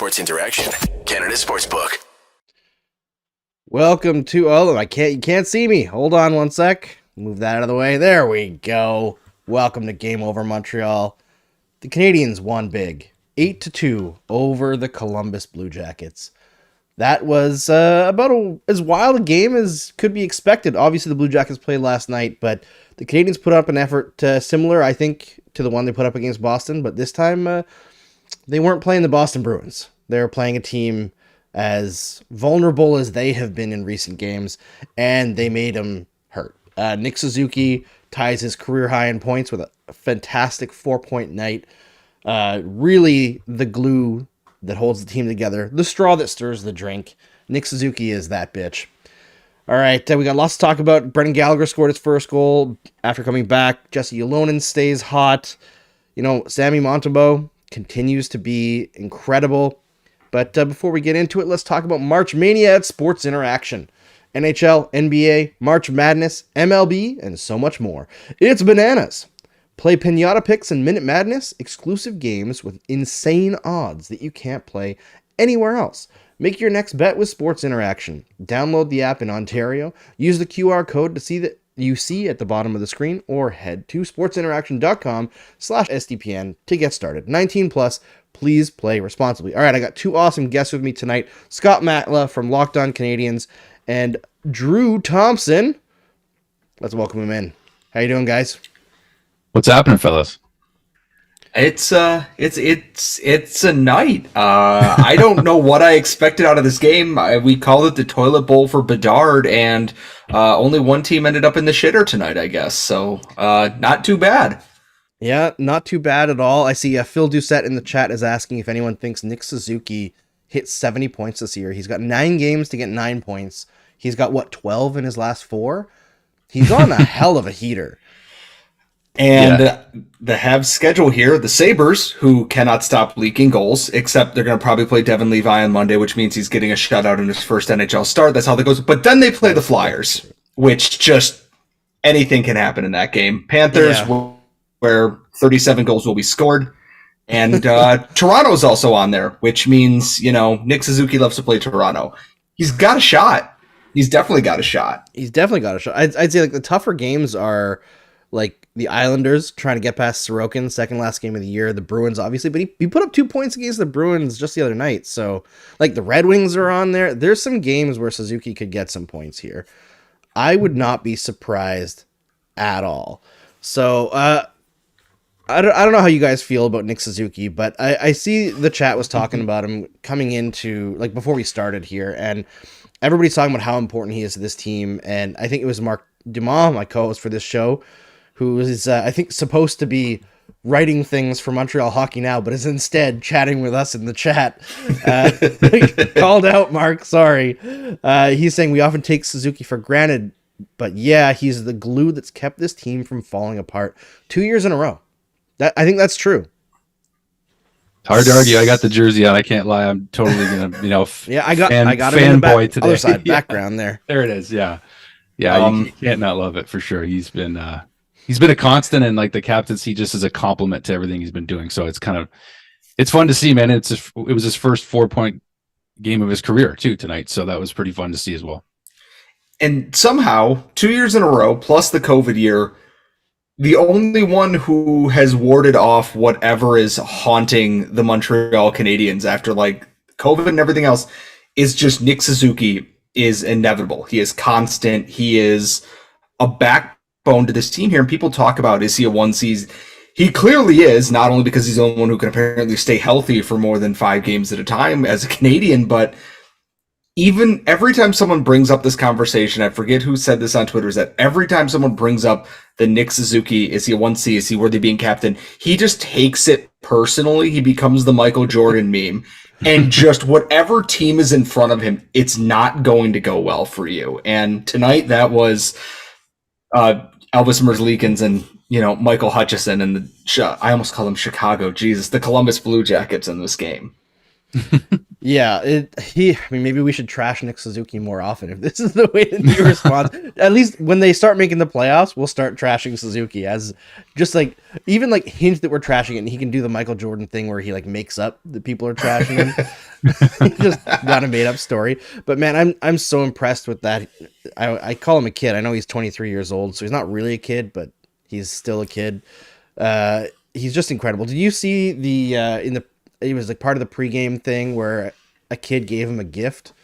Sports Interaction, Canada Sportsbook. Welcome to you can't see me. Hold on one sec. Move that out of the way. There we go. Welcome to Game Over Montreal. The Canadiens won big, 8-2 over the Columbus Blue Jackets. That was about as wild a game as could be expected. Obviously, the Blue Jackets played last night, but the Canadiens put up an effort similar, I think, to the one they put up against Boston. But this time, they weren't playing the Boston Bruins. They were playing a team as vulnerable as they have been in recent games, and they made them hurt. Nick Suzuki ties his career high in points with a fantastic 4-point night. Really the glue that holds the team together, the straw that stirs the drink. Nick Suzuki is that bitch. All right, we got lots to talk about. Brendan Gallagher scored his first goal after coming back. Jesse Ylonen stays hot. Sammy Montembeault continues to be incredible. But before we get into it, let's talk about March Mania at Sports Interaction. NHL, NBA, March Madness, MLB, and so much more. It's bananas. Play Pinata Picks and Minute Madness, exclusive games with insane odds that you can't play anywhere else. Make your next bet with Sports Interaction. Download the app in Ontario, use the QR code to see that you see at the bottom of the screen, or head to sportsinteraction.com/SDPN to get started. 19 plus, please play responsibly. All right, I got two awesome guests with me tonight. Scott Matla from Locked On Canadiens and Drew Thompson. Let's welcome him in. How you doing, guys? What's happening, fellas? It's a night. I don't know what I expected out of this game. We called it the toilet bowl for Bedard, and only one team ended up in the shitter tonight, I guess. So not too bad. Yeah, not too bad at all. I see Phil Doucette in the chat is asking if anyone thinks Nick Suzuki hit 70 points this year. He's got 9 games to get 9 points. He's got, 12 in his last 4? He's on a hell of a heater. And the Habs schedule here, the Sabres, who cannot stop leaking goals, except they're going to probably play Devin Levi on Monday, which means he's getting a shutout in his first NHL start. That's how that goes. But then they play the Flyers, which just anything can happen in that game. Panthers, where 37 goals will be scored. And Toronto's also on there, which means, Nick Suzuki loves to play Toronto. He's got a shot. He's definitely got a shot. I'd say the tougher games are the Islanders trying to get past Sorokin, second last game of the year. The Bruins, obviously, but he put up 2 points against the Bruins just the other night. So, the Red Wings are on there. There's some games where Suzuki could get some points here. I would not be surprised at all. So, I don't know how you guys feel about Nick Suzuki, but I see the chat was talking about him coming into, before we started here, and everybody's talking about how important he is to this team. And I think it was Mark Dumas, my co-host for this show, who is, I think, supposed to be writing things for Montreal Hockey Now, but is instead chatting with us in the chat. Called out, Mark, sorry. He's saying we often take Suzuki for granted, but yeah, he's the glue that's kept this team from falling apart 2 years in a row. I think that's true. Hard to argue. I got the jersey on. I can't lie. I'm totally gonna, I got it in the fanboy today. Other side background there. There it is. Yeah. You can't not love it for sure. He's been a constant, and the captaincy just is a compliment to everything he's been doing. So it's fun to see, man. It was his first 4-point game of his career too tonight. So that was pretty fun to see as well. And somehow 2 years in a row, plus the COVID year, the only one who has warded off whatever is haunting the Montreal Canadiens after COVID and everything else is just Nick Suzuki is inevitable. He is constant. He is a backbone to this team here. And people talk about, is he a 1C? He clearly is, not only because he's the only one who can apparently stay healthy for more than 5 games at a time as a Canadian, but even every time someone brings up this conversation, I forget who said this on Twitter, is that every time someone brings up the Nick Suzuki, is he a 1C, is he worthy of being captain, he just takes it personally. He becomes the Michael Jordan meme. And just whatever team is in front of him, it's not going to go well for you. And tonight that was Elvis Merzlikins and, Michael Hutchison and I almost call them Chicago. Jesus, the Columbus Blue Jackets in this game. Yeah, I mean, maybe we should trash Nick Suzuki more often if this is the way that he responds. At least when they start making the playoffs, we'll start trashing Suzuki as just like even like hint that we're trashing it, and he can do the Michael Jordan thing where he like makes up that people are trashing him. He just got a made up story. But man, I'm so impressed with that. I call him a kid. I know he's 23 years old, so he's not really a kid, but he's still a kid. He's just incredible. Did you see it was like part of the pregame thing where a kid gave him a gift,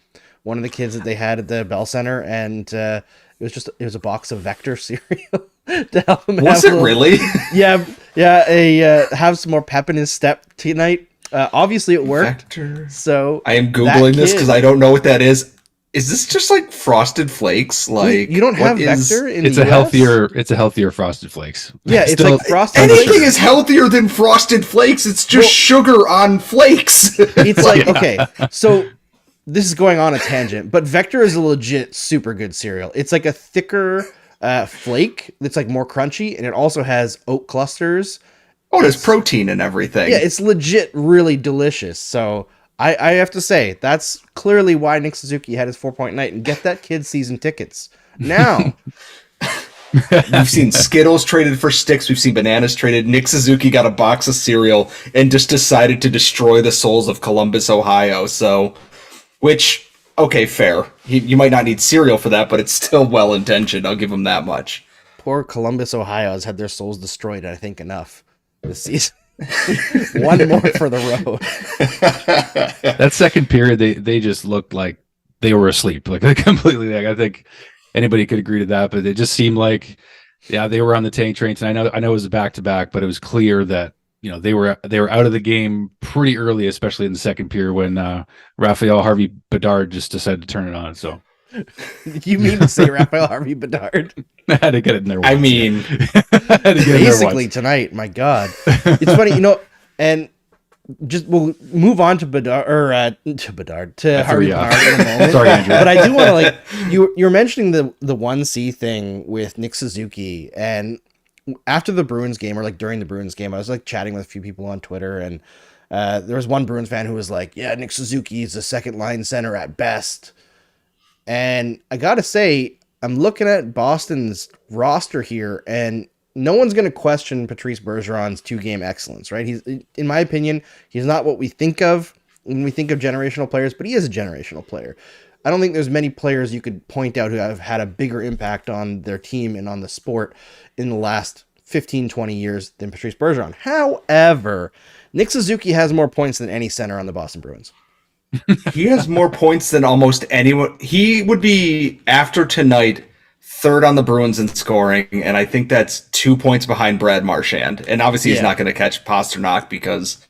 one of the kids that they had at the Bell Center, and it was a box of Vector cereal to help him. Was it really? Yeah. Have some more pep in his step tonight. Obviously it worked. Vector. So I am Googling this because I don't know what that is. Is this just like Frosted Flakes? Like you don't have Vector in it's the a US? it's a healthier Frosted Flakes. Yeah, it's Still, like Frosted Anything Flakes. is healthier than Frosted Flakes. It's just sugar on flakes. It's like, okay, so this is going on a tangent, but Vector is a legit super good cereal. It's like a thicker flake that's like more crunchy, and it also has oat clusters. Oh, there's protein and everything. Yeah, it's legit really delicious. So I have to say, that's clearly why Nick Suzuki had his 4-point night, and get that kid season tickets now. We've seen Skittles traded for sticks. We've seen bananas traded. Nick Suzuki got a box of cereal and just decided to destroy the souls of Columbus, Ohio. So, which, okay, fair. You might not need cereal for that, but it's still well-intentioned. I'll give him that much. Poor Columbus, Ohio has had their souls destroyed, I think, enough this season. One more for the road. that second period, they just looked like they were asleep, like completely. Like I think anybody could agree to that, but it just seemed like, yeah, they were on the tank trains. And I know it was a back to back, but it was clear that they were out of the game pretty early, especially in the second period when Raphael Harvey Bedard just decided to turn it on. So. You mean to say Raphael Harvey Bedard? I had to get it in there once. I mean, basically tonight, my God. It's funny, and just we'll move on to Bedard, or to Harvey Bedard in a moment. Sorry, Andrew. But I do want to, you're mentioning the 1C thing with Nick Suzuki, and after the Bruins game, or like during the Bruins game, I was like chatting with a few people on Twitter, and there was one Bruins fan who was like, yeah, Nick Suzuki is a second line center at best. And I gotta say, I'm looking at Boston's roster here, and no one's going to question Patrice Bergeron's 2-game excellence, right? He's, in my opinion, he's not what we think of when we think of generational players, but he is a generational player. I don't think there's many players you could point out who have had a bigger impact on their team and on the sport in the last 15, 20 years than Patrice Bergeron. However, Nick Suzuki has more points than any center on the Boston Bruins. He has more points than almost anyone. He would be, after tonight, third on the Bruins in scoring, and I think that's 2 points behind Brad Marchand. And obviously he's not going to catch Pasternak because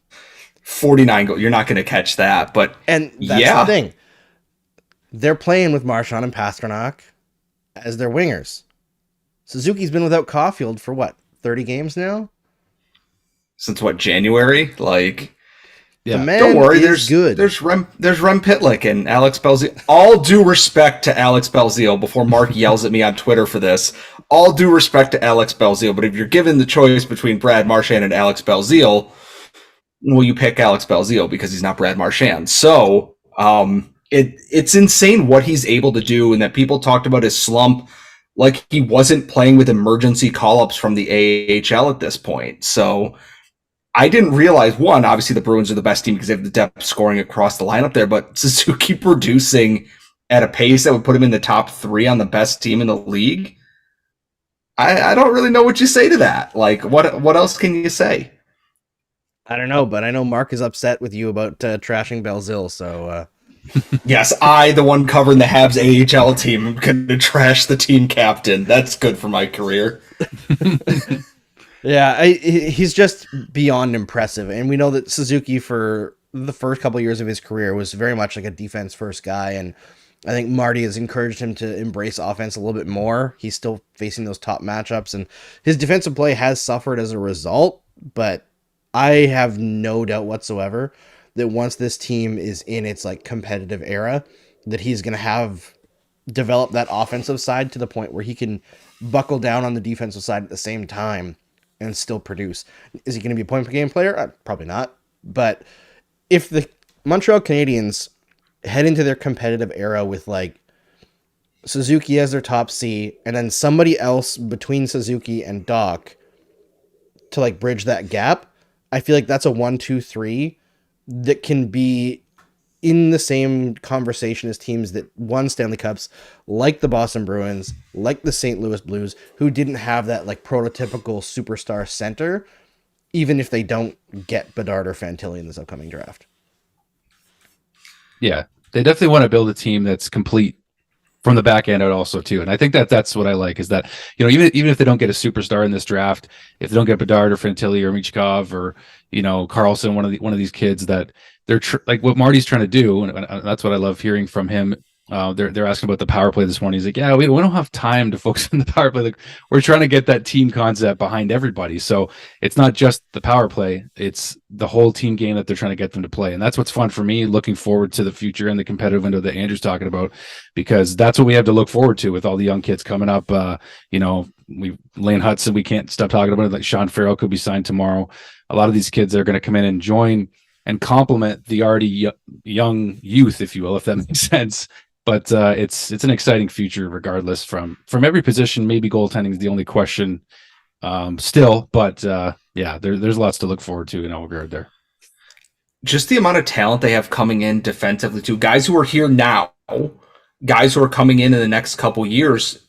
49 goals, you're not going to catch that. But and that's the thing. They're playing with Marchand and Pasternak as their wingers. Suzuki's been without Caulfield for what, 30 games now? Since what, January? Like... Yeah. The man Don't worry, is good. There's Rem Pitlick and Alex Belzile. All due respect to Alex Belzile, before Mark yells at me on Twitter for this. All due respect to Alex Belzile, but if you're given the choice between Brad Marchand and Alex Belzile, well, you pick Alex Belzile because he's not Brad Marchand. So it's insane what he's able to do, and that people talked about his slump like he wasn't playing with emergency call-ups from the AHL at this point. So I didn't realize, one, obviously the Bruins are the best team because they have the depth scoring across the lineup there, but Suzuki producing at a pace that would put him in the top 3 on the best team in the league. I don't really know what you say to that. Like, what else can you say? I don't know, but I know Mark is upset with you about trashing Belzile, so... Yes, I, the one covering the Habs AHL team, am going to trash the team captain. That's good for my career. Yeah, he's just beyond impressive. And we know that Suzuki, for the first couple of years of his career, was very much like a defense-first guy. And I think Marty has encouraged him to embrace offense a little bit more. He's still facing those top matchups, and his defensive play has suffered as a result. But I have no doubt whatsoever that once this team is in its like competitive era, that he's going to have developed that offensive side to the point where he can buckle down on the defensive side at the same time and still produce. Is he going to be a point per game player? Probably not. But if the Montreal Canadiens head into their competitive era with like Suzuki as their top C, and then somebody else between Suzuki and Doc to like bridge that gap. I feel like that's a 1-2-3 that can be in the same conversation as teams that won Stanley Cups, like the Boston Bruins, like the St. Louis Blues, who didn't have that like prototypical superstar center, even if they don't get Bedard or Fantilli in this upcoming draft. Yeah, they definitely want to build a team that's complete from the back end out also too. And I think that's what I like is that, you know, even if they don't get a superstar in this draft, if they don't get Bedard or Fantilli or Michkov or, you know, Carlson, one of these kids that they're like what Marty's trying to do. And that's what I love hearing from him. They're asking about the power play this morning. He's like, yeah, we don't have time to focus on the power play. Like, we're trying to get that team concept behind everybody. So it's not just the power play, it's the whole team game that they're trying to get them to play. And that's what's fun for me, looking forward to the future and the competitive window that Andrew's talking about, because that's what we have to look forward to with all the young kids coming up. You know, Lane Hudson, we can't stop talking about it. Like Sean Farrell could be signed tomorrow. A lot of these kids are going to come in and join and complement the already young youth, if you will, if that makes sense. But it's an exciting future regardless from every position. Maybe goaltending is the only question still, but yeah, there's lots to look forward to in all regard there. Just the amount of talent they have coming in defensively too. Guys who are here now, guys who are coming in the next couple years,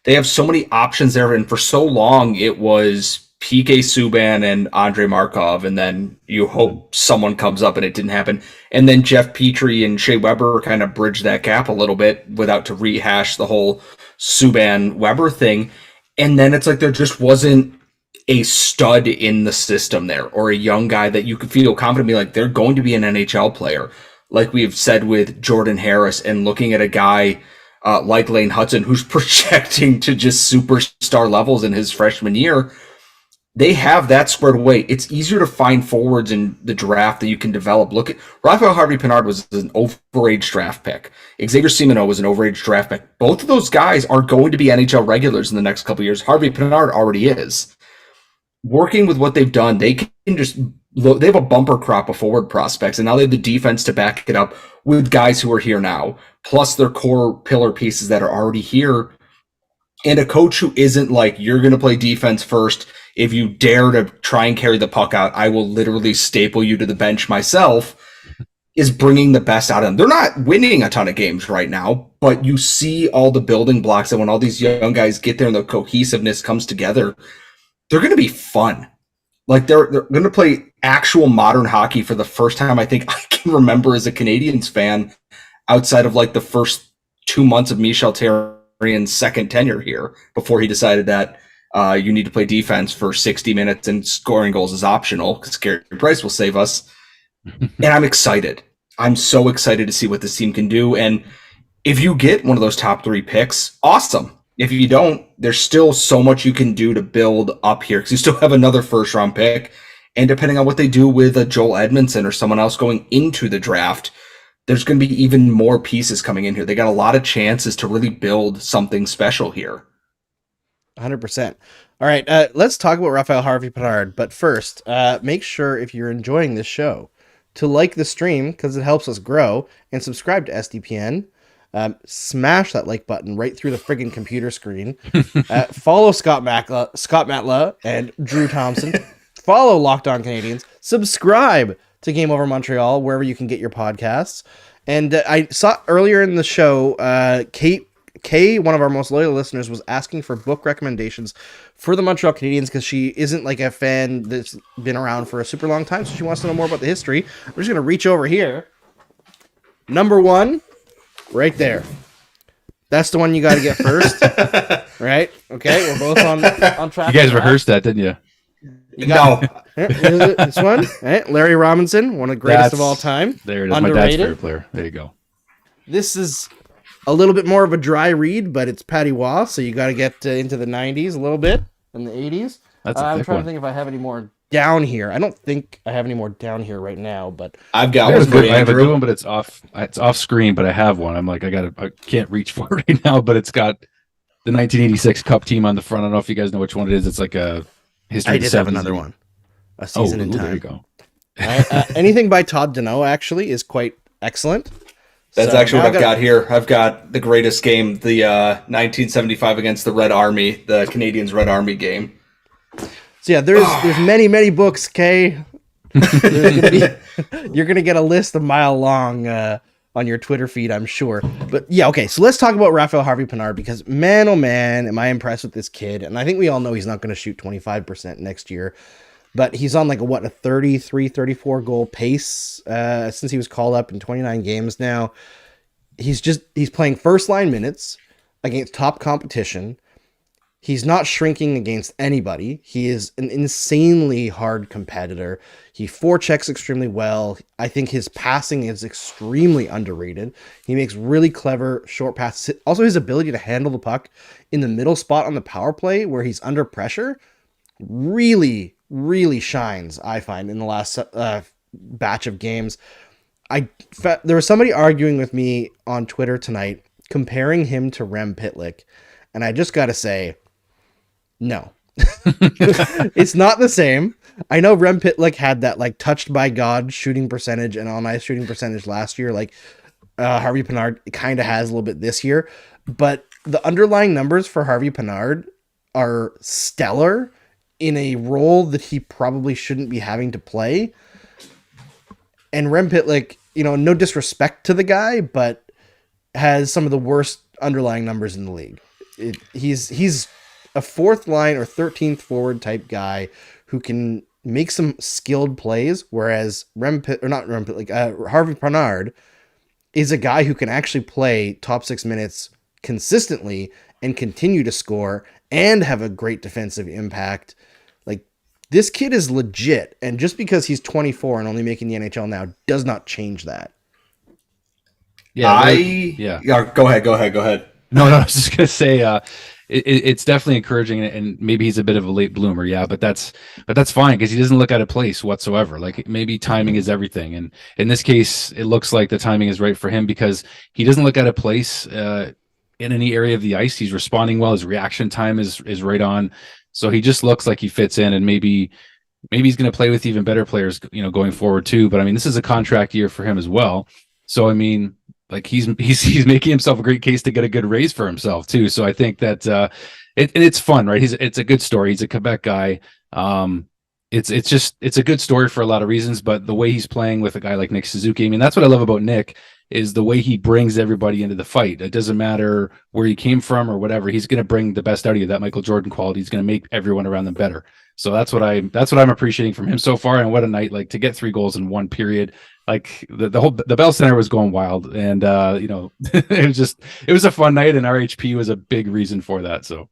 they have so many options there. And for so long, it was PK Subban and Andrei Markov, and then you hope someone comes up, and it didn't happen. And then Jeff Petrie and Shea Weber kind of bridged that gap a little bit without to rehash the whole Subban-Weber thing. And then it's like there just wasn't a stud in the system there, or a young guy that you could feel confidently like they're going to be an NHL player. Like we've said with Jordan Harris, and looking at a guy like Lane Hudson, who's projecting to just superstar levels in his freshman year. They have that squared away. It's easier to find forwards in the draft that you can develop. Look at Raphael Harvey-Pinard was an overage draft pick. Xavier Simoneau was an overage draft pick. Both of those guys are going to be NHL regulars in the next couple of years. Harvey-Pinard already is. Working with what they've done, they can just look. They have a bumper crop of forward prospects, and now they have the defense to back it up with guys who are here now, plus their core pillar pieces that are already here. And a coach who isn't like, you're going to play defense first. If you dare to try and carry the puck out, I will literally staple you to the bench myself, is bringing the best out of them. They're not winning a ton of games right now, but you see all the building blocks, and when all these young guys get there and the cohesiveness comes together, they're going to be fun. Like they're going to play actual modern hockey for the first time I think I can remember as a Canadiens fan, outside of like the first 2 months of Michel Therrien's second tenure here, before he decided that you need to play defense for 60 minutes and scoring goals is optional because Carey Price will save us. And I'm excited. I'm so excited to see what this team can do. And if you get one of those top 3 picks, awesome. If you don't, there's still so much you can do to build up here, because you still have another first round pick. And depending on what they do with a Joel Edmondson or someone else going into the draft, there's going to be even more pieces coming in here. They got a lot of chances to really build something special here. 100%. All right, let's talk about Raphael Harvey-Pinard. But first, make sure if you're enjoying this show to like the stream, because it helps us grow, and subscribe to SDPN. Smash that like button right through the friggin' computer screen. Follow Scott Matla and Drew Thompson. Follow Locked On Canadiens. Subscribe to Game Over Montreal wherever you can get your podcasts. And I saw earlier in the show, Kay, one of our most loyal listeners, was asking for book recommendations for the Montreal Canadiens because she isn't like a fan that's been around for a super long time, so she wants to know more about the history. I'm just going to reach over here. Number 1, right there. That's the one you got to get first. Right? Okay, we're both on track. You guys rehearsed that, didn't you? This one, right? Larry Robinson, one of the greatest of all time. There it is. Underrated. My dad's favorite player. There you go. This is a little bit more of a dry read, but it's Patty Waugh, so you got to get into the 90s a little bit, and the 80s. I'm trying to think if I have any more down here. I don't think I have any more down here right now, but I've got one. I have a good one, but it's off screen, but I have one. I'm like, I can't reach for it right now, but it's got the 1986 Cup team on the front. I don't know if you guys know which one it is. It's like a history. I did have another one. A season in time. There you go. Anything by Todd Deneau actually is quite excellent. That's So actually now what I've got here. I've got the greatest game, the 1975 against the Red Army, the Canadiens Red Army game. So yeah, there's many books. Okay, you're gonna get a list a mile long on your Twitter feed, I'm sure. But yeah, okay. So let's talk about Raphael Harvey-Pinard, because man, oh man, am I impressed with this kid. And I think we all know he's not going to shoot 25% next year, but he's on like a 33, 34 goal pace since he was called up in 29 games now. He's playing first line minutes against top competition. He's not shrinking against anybody. He is an insanely hard competitor. He forechecks extremely well. I think his passing is extremely underrated. He makes really clever short passes. Also, his ability to handle the puck in the middle spot on the power play where he's under pressure really, really shines, I find, in the last batch of games. There was somebody arguing with me on Twitter tonight, comparing him to Rem Pitlick, and I just got to say, no, it's not the same. I know Rem Pitlick had that like touched by God shooting percentage and on ice shooting percentage last year. Like Harvey-Pinard kind of has a little bit this year, but the underlying numbers for Harvey-Pinard are stellar in a role that he probably shouldn't be having to play. And Rem Pitlick, no disrespect to the guy, but has some of the worst underlying numbers in the league. He's a fourth line or 13th forward type guy who can make some skilled plays, whereas Harvey-Pinard is a guy who can actually play top 6 minutes consistently and continue to score and have a great defensive impact. Like, this kid is legit, and just because he's 24 and only making the NHL now does not change that. Yeah, Go ahead. No, I was just gonna say, it's definitely encouraging, and maybe he's a bit of a late bloomer, but that's fine, because he doesn't look out of place whatsoever. Like, maybe timing is everything, and in this case, it looks like the timing is right for him, because he doesn't look out of place in any area of the ice. He's responding well. His reaction time is right on, so he just looks like he fits in, and maybe he's going to play with even better players, going forward too. But I mean, this is a contract year for him as well, so I mean, like, he's making himself a great case to get a good raise for himself too. So I think that it's fun, right? It's a good story. He's a Quebec guy. It's a good story for a lot of reasons, but the way he's playing with a guy like Nick Suzuki, I mean, that's what I love about Nick, is the way he brings everybody into the fight. It doesn't matter where you came from or whatever. He's going to bring the best out of you. That Michael Jordan quality. He's going to make everyone around them better. So that's what I'm appreciating from him so far. And what a night, like, to get 3 goals in one period. Like, the Bell Center was going wild, and it was a fun night, and RHP was a big reason for that. So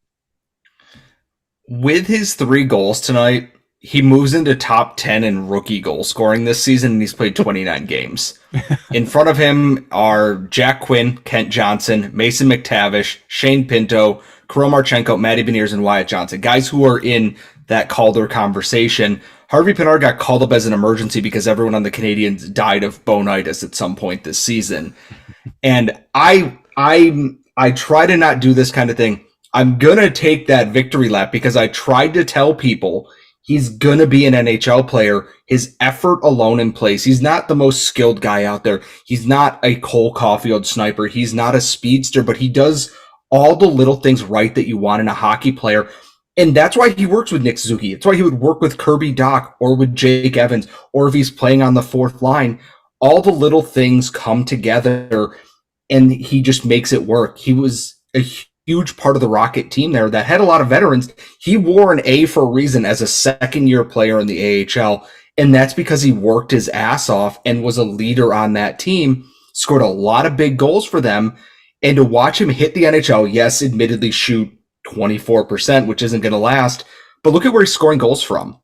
with his 3 goals tonight, he moves into top 10 in rookie goal scoring this season, and he's played 29 games. In front of him are Jack Quinn, Kent Johnson, Mason McTavish, Shane Pinto, Kirill Marchenko, Matty Beniers, and Wyatt Johnson, guys who are in that Calder conversation. Harvey-Pinard got called up as an emergency because everyone on the Canadiens died of bonitis at some point this season. And I try to not do this kind of thing. I'm going to take that victory lap because I tried to tell people he's going to be an NHL player. His effort alone in place. He's not the most skilled guy out there. He's not a Cole Caulfield sniper. He's not a speedster, but he does all the little things right that you want in a hockey player. And that's why he works with Nick Suzuki. It's why he would work with Kirby Dach or with Jake Evans, or if he's playing on the 4th line. All the little things come together, and he just makes it work. He was a huge part of the Rocket team there that had a lot of veterans. He wore an A for a reason as a second-year player in the AHL, and that's because he worked his ass off and was a leader on that team, scored a lot of big goals for them. And to watch him hit the NHL, yes, admittedly shoot 24%, which isn't going to last, but look at where he's scoring goals from.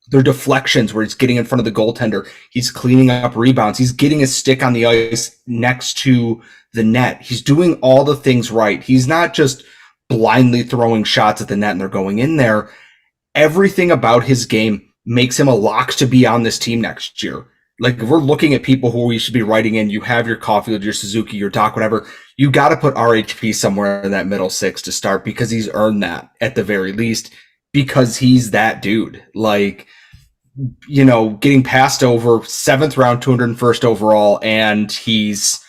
They're deflections where he's getting in front of the goaltender. He's cleaning up rebounds. He's getting his stick on the ice next to the net. He's doing all the things right. He's not just blindly throwing shots at the net and they're going in there. Everything about his game makes him a lock to be on this team next year. Like, if we're looking at people who we should be writing in, you have your Caulfield, your Suzuki, your Dach, whatever. You got to put RHP somewhere in that middle 6 to start, because he's earned that at the very least, because he's that dude. Like, getting passed over 7th round, 201st overall, and he's,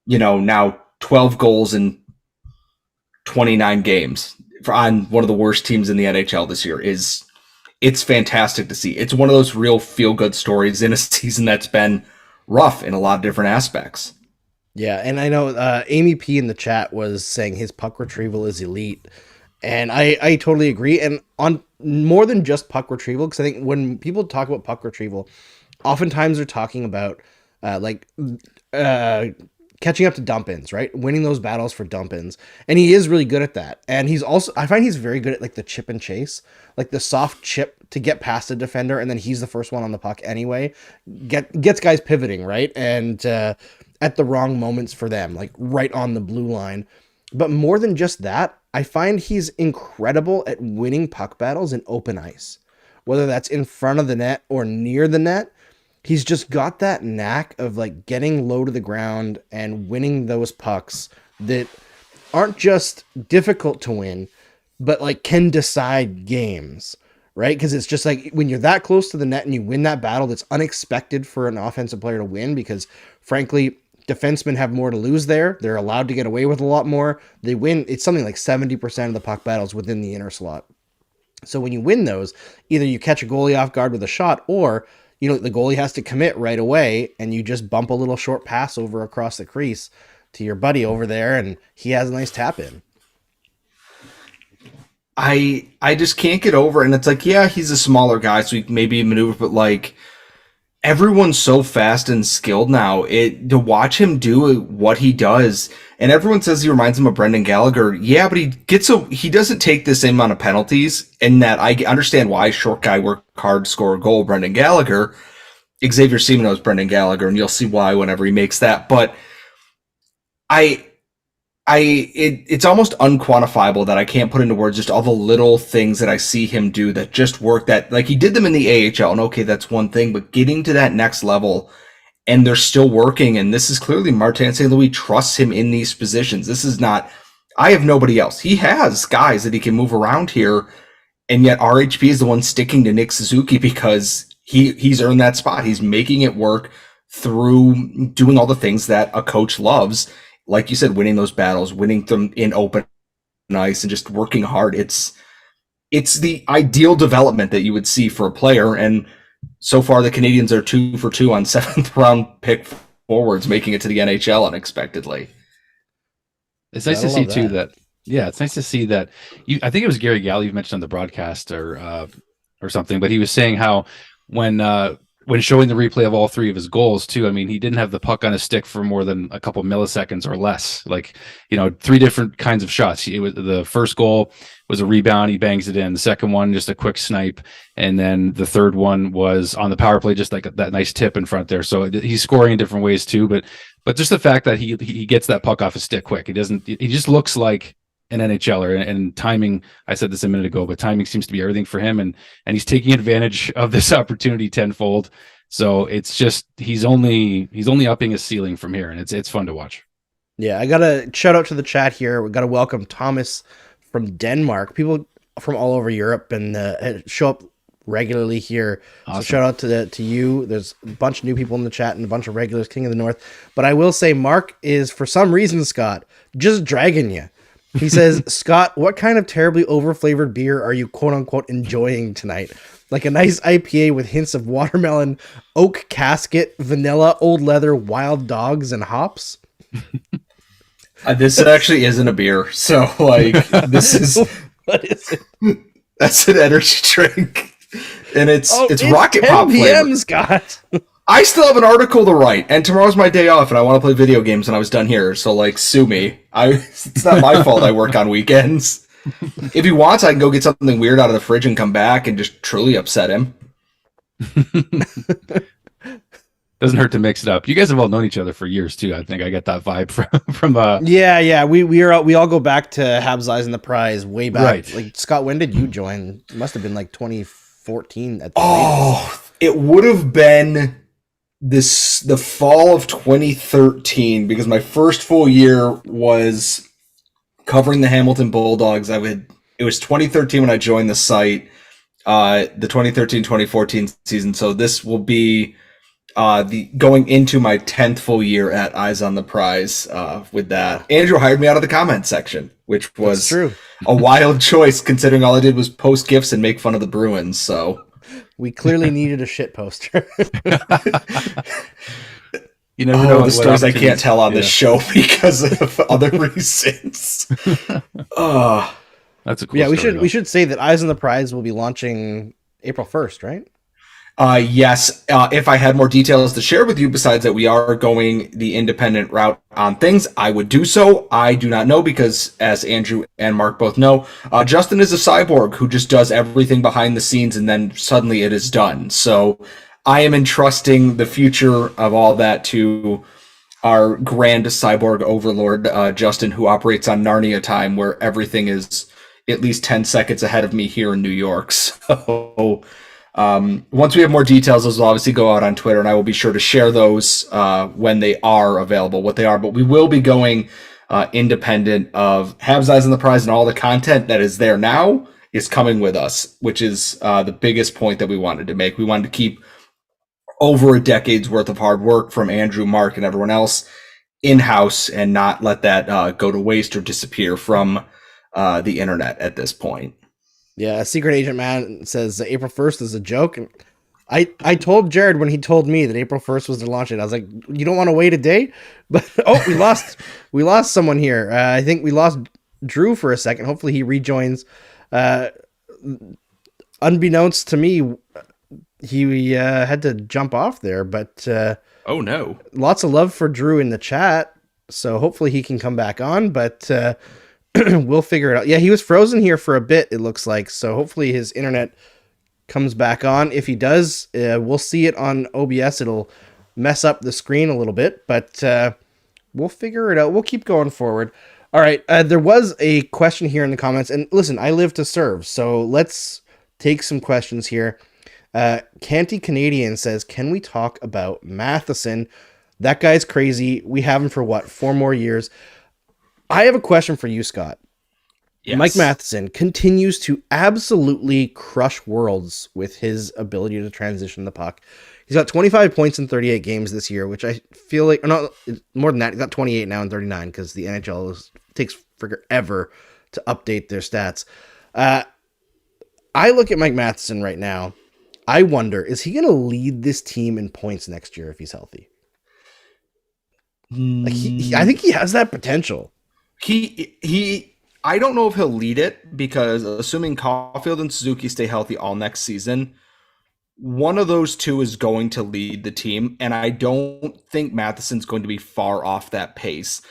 now 12 goals in 29 games on one of the worst teams in the NHL this year. It's fantastic to see. It's one of those real feel-good stories in a season that's been rough in a lot of different aspects. Yeah, and I know Amy P in the chat was saying his puck retrieval is elite, and I totally agree. And on more than just puck retrieval, because I think when people talk about puck retrieval, oftentimes they're talking about catching up to dump-ins, right? Winning those battles for dump-ins. And he is really good at that. And I find he's very good at like the chip and chase, like the soft chip to get past a defender, and then he's the first one on the puck anyway. Gets guys pivoting, right? And at the wrong moments for them, like right on the blue line. But more than just that, I find he's incredible at winning puck battles in open ice. Whether that's in front of the net or near the net, he's just got that knack of like getting low to the ground and winning those pucks that aren't just difficult to win, but like can decide games, right? Because it's just like when you're that close to the net and you win that battle, that's unexpected for an offensive player to win because frankly, defensemen have more to lose there. They're allowed to get away with a lot more. They win. It's something like 70% of the puck battles within the inner slot. So when you win those, either you catch a goalie off guard with a shot or the goalie has to commit right away and you just bump a little short pass over across the crease to your buddy over there and he has a nice tap in. I just can't get over it. And it's like, yeah, he's a smaller guy, so he can maybe maneuver, but like everyone's so fast and skilled now. To watch him do what he does, and everyone says he reminds him of Brendan Gallagher. Yeah, but he doesn't take the same amount of penalties, and that I understand why short guy work hard, score a goal. Brendan Gallagher, Xavier Simoneau is Brendan Gallagher, and you'll see why whenever he makes that. But it's almost unquantifiable that I can't put into words just all the little things that I see him do that just work, that like he did them in the AHL, and okay, that's one thing, but getting to that next level and they're still working, and this is clearly Martin St. Louis trusts him in these positions. This is not, I have nobody else. He has guys that he can move around here, and yet RHP is the one sticking to Nick Suzuki because he's earned that spot. He's making it work through doing all the things that a coach loves. Like you said, winning those battles, winning them in open ice, and just working hard. It's the ideal development that you would see for a player. And so far, the Canadiens are 2 for 2 on 7th round pick forwards, making it to the NHL unexpectedly. It's nice to see too that. Yeah, it's nice to see that. I think it was Gary Galley you mentioned on the broadcast or something, but he was saying how when showing the replay of all three of his goals too, I mean, he didn't have the puck on his stick for more than a couple milliseconds or less. Like, 3 different kinds of shots. The first goal was a rebound, he bangs it in. The second one, just a quick snipe, and then the third one was on the power play, just like that nice tip in front there. So he's scoring in different ways too. But just the fact that he gets that puck off his stick quick, he just looks like an NHLer, and timing, I said this a minute ago, but timing seems to be everything for him, and he's taking advantage of this opportunity tenfold. So it's just he's only upping his ceiling from here, and it's fun to watch. Yeah, I gotta shout out to the chat here. We gotta welcome Thomas from Denmark. People from all over Europe and show up regularly here. Awesome. So shout out to you. There's a bunch of new people in the chat and a bunch of regulars, King of the North. But I will say Mark is, for some reason, Scott, just dragging you. He says, Scott, what kind of terribly over-flavored beer are you quote-unquote enjoying tonight? Like a nice IPA with hints of watermelon, oak casket, vanilla, old leather, wild dogs, and hops? This actually isn't a beer. So, this is... What is it? That's an energy drink. And it's Rocket Pop flavor. Scott. I still have an article to write, and tomorrow's my day off, and I want to play video games, and I was done here, so, sue me. It's not my fault I work on weekends. If he wants, I can go get something weird out of the fridge and come back and just truly upset him. Doesn't hurt to mix it up. You guys have all known each other for years, too. I think I get that vibe from Yeah, we all go back to Habs Eyes and the Prize way back. Right. Like, Scott, when did you join? It must have been, 2014 at the latest. It would have been... the fall of 2013, because my first full year was covering the Hamilton Bulldogs. It was 2013 when I joined the site. the 2013-2014 season. So this will be the going into my 10th full year at Eyes on the Prize with that. Andrew hired me out of the comment section, which was true. A wild choice considering all I did was post GIFs and make fun of the Bruins. So we clearly needed a shit poster. You never know the stories I can't tell on this show because of other reasons. That's a cool yeah, story, we should say that Eyes on the Prize will be launching April 1st, right? Yes. If I had more details to share with you, besides that we are going the independent route on things, I would do so. I do not know because, as Andrew and Mark both know, Justin is a cyborg who just does everything behind the scenes and then suddenly it is done. So I am entrusting the future of all that to our grand cyborg overlord, Justin, who operates on Narnia time, where everything is at least 10 seconds ahead of me here in New York. So once we have more details, those will obviously go out on Twitter, and I will be sure to share those when they are available, what they are. But we will be going independent of Habs Eyes on the Prize, and all the content that is there now is coming with us, which is the biggest point that we wanted to make. We wanted to keep over a decade's worth of hard work from Andrew, Mark, and everyone else in-house and not let that go to waste or disappear from the internet at this point. Yeah, Secret Agent Man says April 1st is a joke. And I told Jared when he told me that April 1st was the launch date, I was like, you don't want to wait a day? But we lost someone here. I think we lost Drew for a second. Hopefully he rejoins. Unbeknownst to me, he had to jump off there, but oh no. Lots of love for Drew in the chat. So hopefully he can come back on, but we'll figure it out. Yeah, he was frozen here for a bit, it looks like. So hopefully his internet comes back on. If he does, we'll see it on OBS. It'll mess up the screen a little bit, but we'll figure it out. We'll keep going forward. All right. There was a question here in the comments, and listen, I live to serve. So let's take some questions here. Canty Canadian says, can we talk about Matheson? That guy's crazy. We have him for what, 4 more years? I have a question for you, Scott. Yes. Mike Matheson continues to absolutely crush worlds with his ability to transition the puck. He's got 25 points in 38 games this year, which I feel like, or not, more than that. He's got 28 now in 39 because the NHL takes forever to update their stats. I look at Mike Matheson right now. I wonder, is he going to lead this team in points next year if he's healthy? Like I think he has that potential. I don't know if he'll lead it because assuming Caulfield and Suzuki stay healthy all next season, one of those two is going to lead the team, and I don't think Matheson's going to be far off that pace.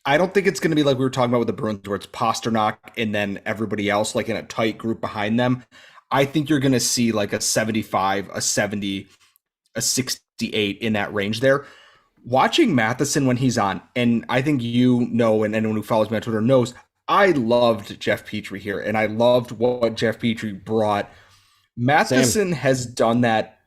I don't think it's going to be like we were talking about with the Bruins where it's Pasternak and then everybody else like in a tight group behind them. I think you're going to see like a 75, a 70, a 68 in that range there. Watching Matheson when he's on, and I think you know, and anyone who follows me on Twitter knows, I loved Jeff Petrie here, and I loved what Jeff Petrie brought. Matheson has done that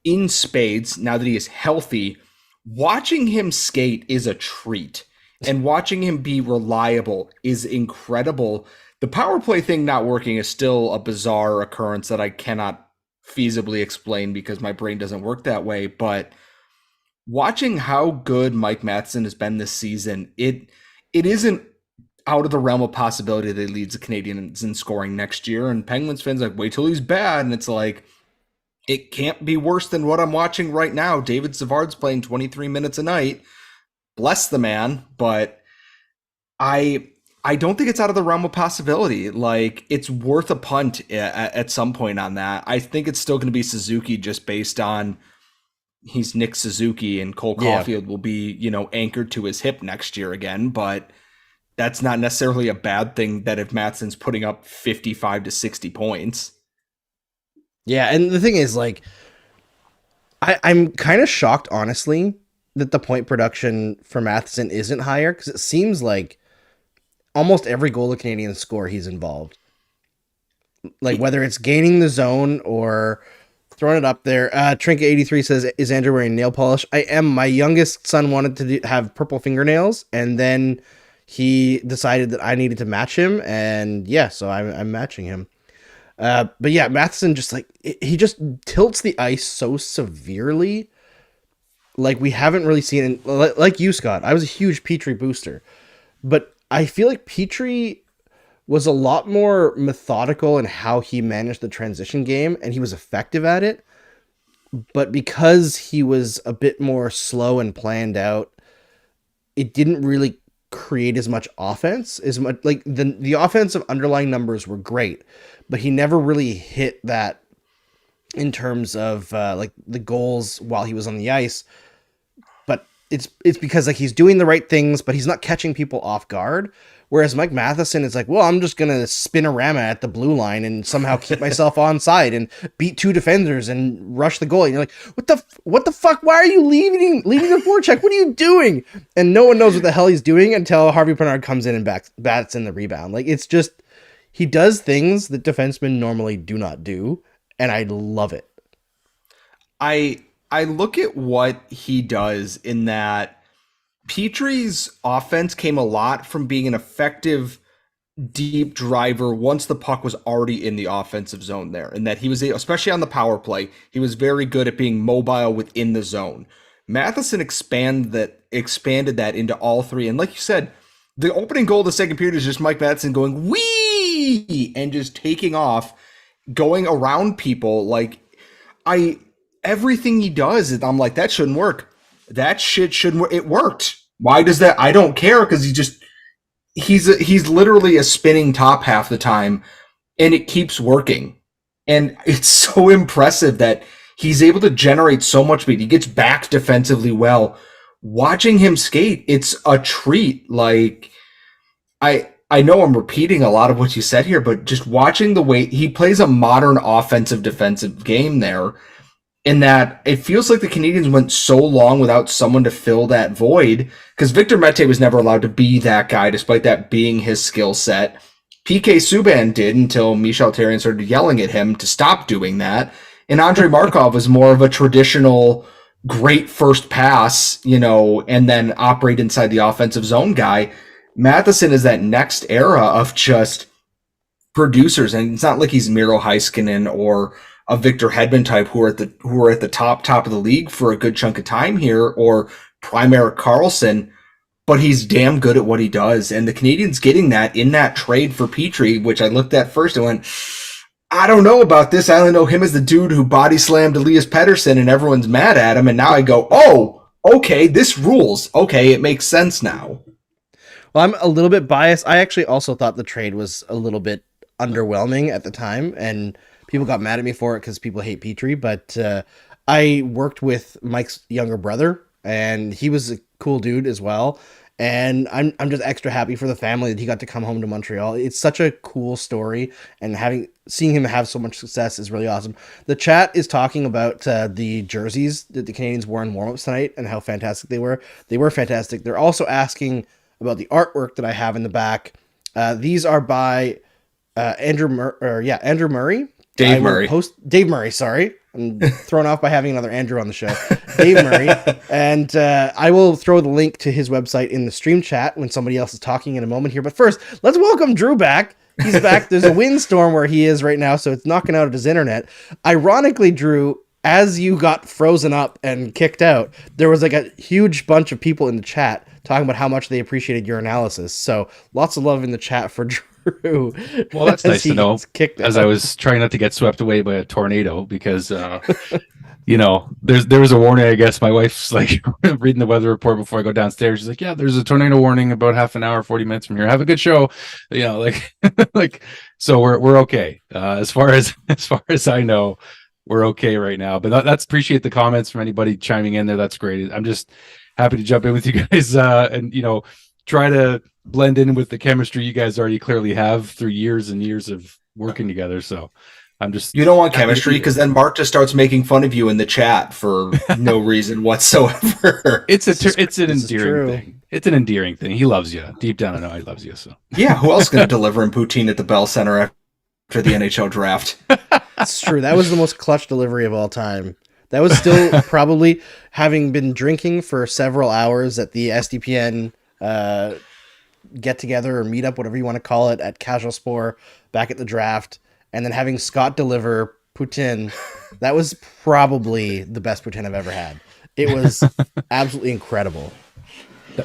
in spades now that he is healthy. Watching him skate is a treat, and watching him be reliable is incredible. The power play thing not working is still a bizarre occurrence that I cannot feasibly explain because my brain doesn't work that way, but watching how good Mike Matheson has been this season, it isn't out of the realm of possibility that he leads the Canadiens in scoring next year. And Penguins fans like, wait till he's bad. And it's like, it can't be worse than what I'm watching right now. David Savard's playing 23 minutes a night. Bless the man. But I don't think it's out of the realm of possibility. Like, it's worth a punt at some point on that. I think it's still going to be Suzuki just based on he's Nick Suzuki and Cole Caulfield will be, anchored to his hip next year again. But that's not necessarily a bad thing that if Matheson's putting up 55 to 60 points. Yeah, and the thing is, like, I'm kind of shocked, honestly, that the point production for Matheson isn't higher, because it seems like almost every goal the Canadiens score, he's involved. Like, whether it's gaining the zone or throwing it up there. Trinket83 says, is Andrew wearing nail polish? I am. My youngest son wanted to have purple fingernails, and then he decided that I needed to match him, and yeah, so I'm matching him. But yeah, Matheson just he just tilts the ice so severely. Like we haven't really seen it. Like you, Scott, I was a huge Petrie booster, but I feel like Petrie was a lot more methodical in how he managed the transition game, and he was effective at it. But because he was a bit more slow and planned out, it didn't really create as much offense. As much like the offensive underlying numbers were great, but he never really hit that in terms of like the goals while he was on the ice. But it's because like he's doing the right things, but he's not catching people off guard. Whereas Mike Matheson is like, well, I'm just gonna spin a rama at the blue line and somehow keep myself on side and beat two defenders and rush the goal. And you're like, what the fuck? Why are you leaving the forecheck? What are you doing? And no one knows what the hell he's doing until Harvey Bernard comes in and bats in the rebound. Like it's just he does things that defensemen normally do not do, and I love it. I look at what he does in that Petrie's offense came a lot from being an effective deep driver once the puck was already in the offensive zone there, and that he was, especially on the power play, he was very good at being mobile within the zone. Matheson expanded that into all three, and like you said, the opening goal of the second period is just Mike Matheson going wee and just taking off, going around people. Like everything he does, I'm like, that shouldn't work. That shit shouldn't work. It worked. Why does that? I don't care, because he's literally a spinning top half the time, and it keeps working. And it's so impressive that he's able to generate so much speed. He gets back defensively well. Watching him skate, it's a treat. Like I know I'm repeating a lot of what you said here, but just watching the way he plays a modern offensive defensive game there, in that it feels like the Canadiens went so long without someone to fill that void, because Victor Mete was never allowed to be that guy, despite that being his skill set. PK Subban did until Michel Therrien started yelling at him to stop doing that. And Andrei Markov was more of a traditional great first pass, and then operate inside the offensive zone guy. Matheson is that next era of just producers, and it's not like he's Miro Heiskanen or a Victor Hedman type who are at the top of the league for a good chunk of time here, or prime Erik Karlsson, but he's damn good at what he does. And the Canadiens getting that in that trade for Petrie, which I looked at first and went, I don't know about this. I only know him as the dude who body slammed Elias Pettersson and everyone's mad at him. And now I go, oh, okay, this rules. Okay, it makes sense now. Well, I'm a little bit biased. I actually also thought the trade was a little bit underwhelming at the time, and people got mad at me for it because people hate Petrie, but I worked with Mike's younger brother, and he was a cool dude as well. And I'm just extra happy for the family that he got to come home to Montreal. It's such a cool story, and seeing him have so much success is really awesome. The chat is talking about the jerseys that the Canadiens wore in warmups tonight and how fantastic they were. They were fantastic. They're also asking about the artwork that I have in the back. These are by Andrew Murray. Dave Murray. Dave Murray, sorry. I'm thrown off by having another Andrew on the show. Dave Murray. And I will throw the link to his website in the stream chat when somebody else is talking in a moment here. But first, let's welcome Drew back. He's back. There's a windstorm where he is right now, so it's knocking out his internet. Ironically, Drew, as you got frozen up and kicked out, there was like a huge bunch of people in the chat talking about how much they appreciated your analysis. So lots of love in the chat for Drew. Well, that's nice to know, as I was trying not to get swept away by a tornado, because there was a warning. I guess my wife's like reading the weather report before I go downstairs. She's like, yeah, there's a tornado warning about half an hour, 40 minutes from here. Have a good show. So we're okay. As far as I know, we're okay right now. But that's appreciate the comments from anybody chiming in there. That's great. I'm just happy to jump in with you guys and try to blend in with the chemistry you guys already clearly have through years and years of working together. So I'm just, you don't want chemistry, because then Mark just starts making fun of you in the chat for no reason whatsoever. It's an endearing thing. It's an endearing thing. He loves you deep down. I know he loves you. So yeah, who else is going to deliver him poutine at the Bell Center after the NHL draft? It's true. That was the most clutch delivery of all time. That was still probably having been drinking for several hours at the SDPN get together or meet up, whatever you want to call it, at Casual Spore back at the draft. and then having Scott deliver poutine, that was probably the best poutine I've ever had. It was absolutely incredible.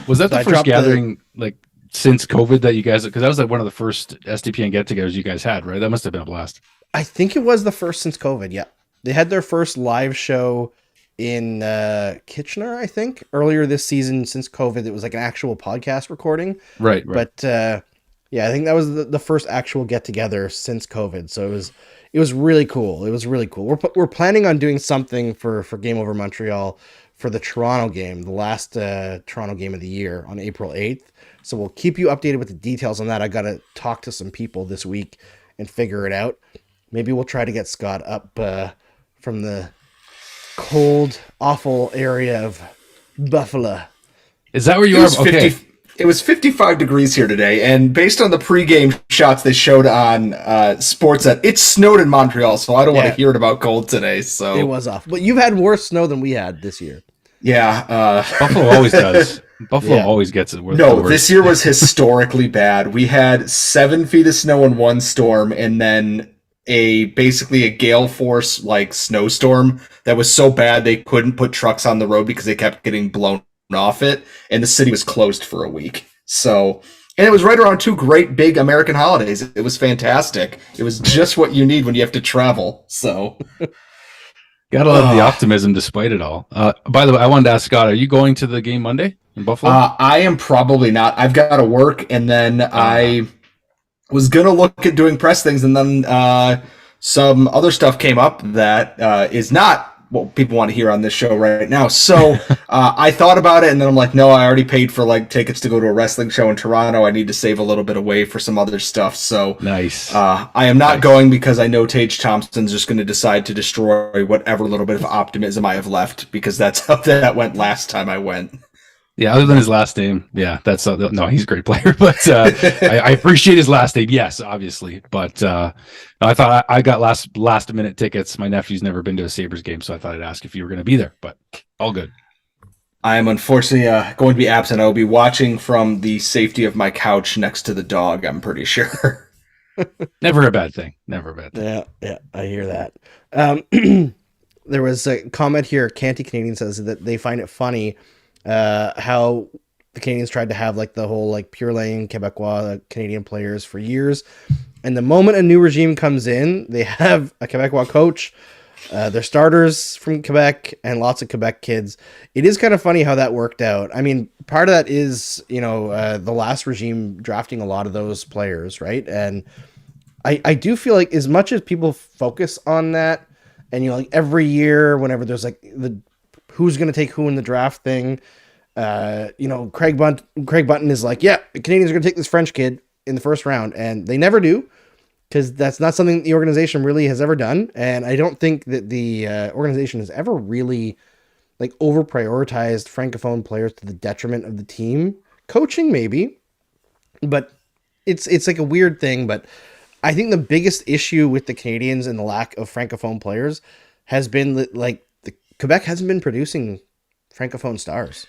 Was that So the I first dropped gathering like since COVID that you guys? Because that was like one of the first SDPN get-togethers you guys had, right? That must have been a blast. I think it was the first since COVID. Yeah, they had their first live show in Kitchener, I think, earlier this season. Since COVID, it was like an actual podcast recording. Right. But yeah, I think that was the first actual get together since COVID. So it was really cool. It was really cool. We're planning on doing something for Game Over Montreal for the Toronto game, the last Toronto game of the year on April 8th. So we'll keep you updated with the details on that. I got to talk to some people this week and figure it out. Maybe we'll try to get Scott up from the cold, awful area of Buffalo. Is that where you It are? was Okay. It was 55 degrees here today, and based on the pregame shots they showed on Sportsnet, it snowed in Montreal, so I don't want to hear it about cold today. So It was off. But you've had worse snow than we had this year. yeah, Buffalo always does. Buffalo Yeah. always gets it. no, this year was historically bad. We had 7 feet of snow in one storm, and then basically a gale force like snowstorm that was so bad they couldn't put trucks on the road because they kept getting blown off it, and the city was closed for a week. So, and it was right around 2 great big American holidays. It was fantastic. It was just what you need when you have to travel. So Gotta love the optimism despite it all. By the way, I wanted to ask Scott, are you going to the game Monday in Buffalo? I am probably not. I've got to work, and then I was gonna look at doing press things, and then some other stuff came up that is not what people want to hear on this show right now. So I thought about it, and then I'm like, no, I already paid for like tickets to go to a wrestling show in Toronto. I need to save a little bit away for some other stuff. So Nice. I am not going because I know Tage Thompson's just going to decide to destroy whatever little bit of optimism I have left, because that's how that went last time I went. Yeah, other than his last name, yeah, that's no, he's a great player, but I appreciate his last name, yes, obviously. But I thought I got last minute tickets. My nephew's never been to a Sabres game, so I thought I'd ask if you were going to be there. But all good. I am unfortunately going to be absent. I will be watching from the safety of my couch next to the dog, I'm pretty sure. Never a bad thing. Never a bad thing. Yeah, I hear that. There was a comment here. Canty Canadian says that they find it funny how the Canadiens tried to have like the whole like pure lane Quebecois Canadian players for years, and the moment a new regime comes in, they have a Quebecois coach, their starters from Quebec, and lots of Quebec kids. It is kind of funny how that worked out. I mean, part of that is the last regime drafting a lot of those players, right? And I do feel like as much as people focus on that, and like every year whenever there's like the who's going to take who in the draft thing, Craig Button is like, yeah, the Canadiens are going to take this French kid in the first round, and they never do, because that's not something the organization really has ever done. And I don't think that the organization has ever really like over prioritized Francophone players to the detriment of the team. Coaching maybe, but it's like a weird thing. But I think the biggest issue with the Canadiens and the lack of Francophone players has been like Quebec hasn't been producing Francophone stars,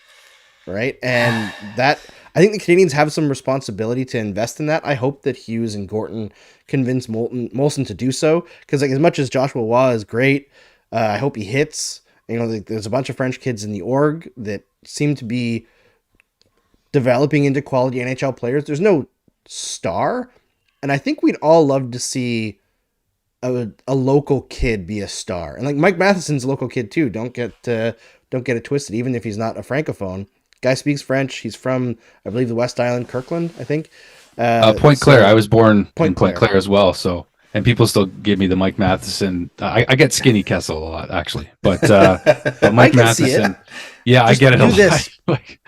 right? And that, I think the Canadiens have some responsibility to invest in that. I hope that Hughes and Gorton convince Molson to do so, because like as much as Joshua Waugh is great, I hope he hits. There's a bunch of French kids in the org that seem to be developing into quality NHL players. There's no star, and I think we'd all love to see a local kid be a star. And like Mike Matheson's a local kid too. Don't get it twisted. Even if he's not a Francophone, guy speaks French. He's from, I believe, the West Island, Kirkland, I think. Point Claire. I was born in Point Claire as well. So, and people still give me the Mike Matheson. I get Skinny Kessel a lot actually, but Mike Matheson. Yeah, I get it a lot. Like,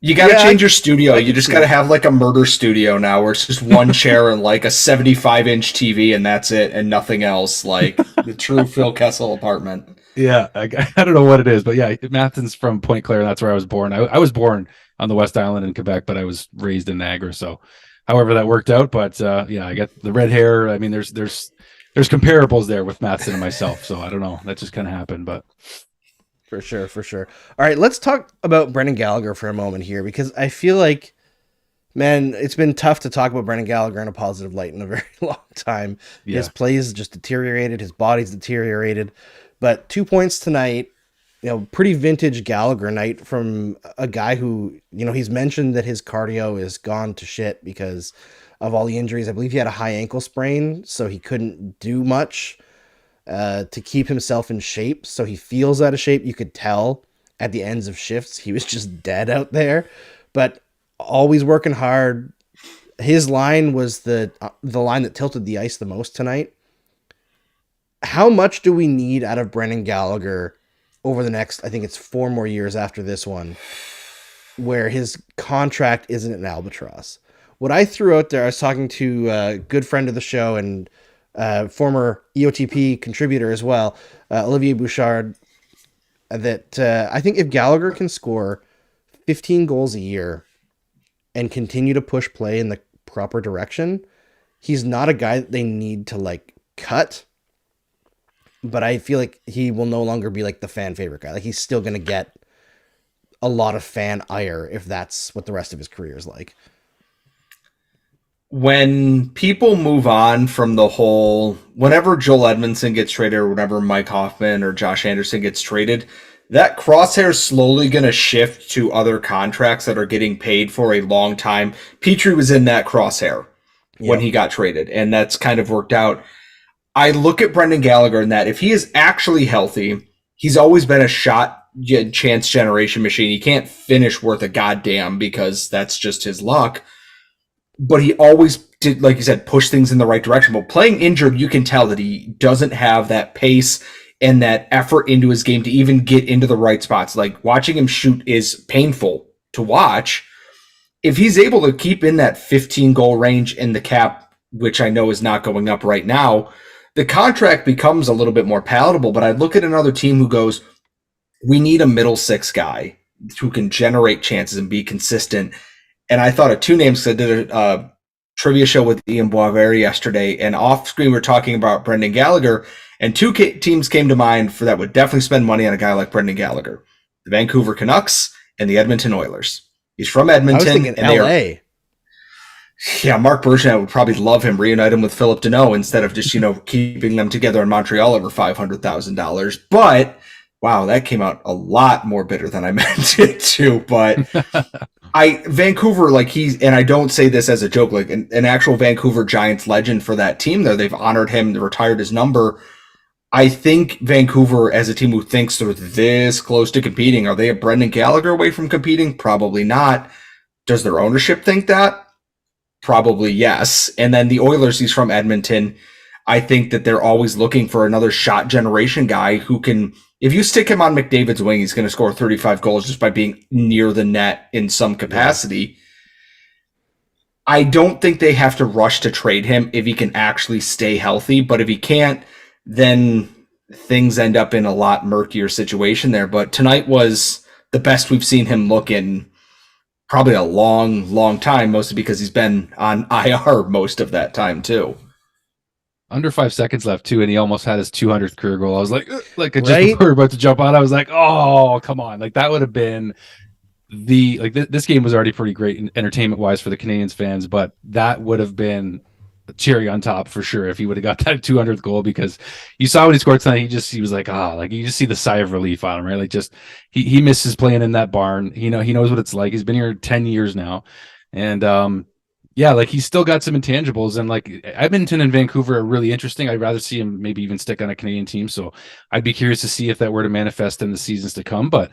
you got to change your studio. You just got to have like a murder studio now, where it's just one chair and like a 75-inch TV, and that's it, and nothing else. Like the true Phil Kessel apartment. Yeah, I don't know what it is, but yeah, Matheson's from Point Claire. That's where I was born. I was born on the West Island in Quebec, but I was raised in Niagara. So, however that worked out, but yeah, I get the red hair. I mean, there's comparables there with Matheson and myself. So I don't know. That just kind of happened, but. For sure. All right, let's talk about Brendan Gallagher for a moment here, because I feel like Man, it's been tough to talk about Brendan Gallagher in a positive light in a very long time. Yeah. His plays just deteriorated. His body's deteriorated. But 2 points tonight, pretty vintage Gallagher night from a guy who, he's mentioned that his cardio is gone to shit because of all the injuries. I believe he had a high ankle sprain, so he couldn't do much to keep himself in shape. So he feels out of shape. You could tell at the ends of shifts he was just dead out there. But always working hard. His line was the line that tilted the ice the most tonight. How much do we need out of Brendan Gallagher over the next, I think it's 4 more years after this one, where his contract isn't an albatross? What I threw out there, I was talking to a good friend of the show and former EOTP contributor as well, Olivier Bouchard, that I think if Gallagher can score 15 goals a year and continue to push play in the proper direction, he's not a guy that they need to cut, but I feel like he will no longer be the fan favorite guy. He's still going to get a lot of fan ire if that's what the rest of his career is like. When people move on from the whole, whenever Joel Edmondson gets traded or whenever Mike Hoffman or Josh Anderson gets traded, that crosshair is slowly going to shift to other contracts that are getting paid for a long time. Petrie was in that crosshair when he got traded, and that's kind of worked out. I look at Brendan Gallagher in that if he is actually healthy, he's always been a shot chance generation machine. He can't finish worth a goddamn because that's just his luck. But he always did, like you said, push things in the right direction. But playing injured, you can tell that he doesn't have that pace and that effort into his game to even get into the right spots. Watching him shoot is painful to watch. If he's able to keep in that 15 goal range in the cap, which I know is not going up right now, the contract becomes a little bit more palatable. But I look at another team who goes, we need a middle six guy who can generate chances and be consistent. And I thought of 2 names. I did a trivia show with Ian Boisvert yesterday, and off screen we're talking about Brendan Gallagher, and 2 teams came to mind for that would definitely spend money on a guy like Brendan Gallagher: the Vancouver Canucks and the Edmonton Oilers. He's from Edmonton. I was thinking LA. Yeah, Mark Bergevin would probably love him, reunite him with Philip Deneau instead of just, keeping them together in Montreal over $500,000. But wow, that came out a lot more bitter than I meant it to. But Vancouver, and I don't say this as a joke, an actual Vancouver Giants legend for that team there. They've honored him, they retired his number. I think Vancouver, as a team who thinks they're this close to competing, are they a Brendan Gallagher away from competing? Probably not. Does their ownership think that? Probably yes. And then the Oilers, he's from Edmonton. I think that they're always looking for another shot generation guy who can, if you stick him on McDavid's wing, he's going to score 35 goals just by being near the net in some capacity. Yeah. I don't think they have to rush to trade him if he can actually stay healthy. But if he can't, then things end up in a lot murkier situation there. But tonight was the best we've seen him look in probably a long, long time, mostly because he's been on IR most of that time too. Under 5 seconds left too, and he almost had his 200th career goal. I was just before we were about to jump on, I was like, "Oh, come on!" That would have been this game was already pretty great entertainment wise for the Canadiens fans, but that would have been a cherry on top for sure if he would have got that 200th goal, because you saw when he scored tonight, he was like, you just see the sigh of relief on him, right? He misses playing in that barn. He knows what it's like. He's been here 10 years now, and he's still got some intangibles, and Edmonton and Vancouver are really interesting. I'd rather see him maybe even stick on a Canadian team. So I'd be curious to see if that were to manifest in the seasons to come. But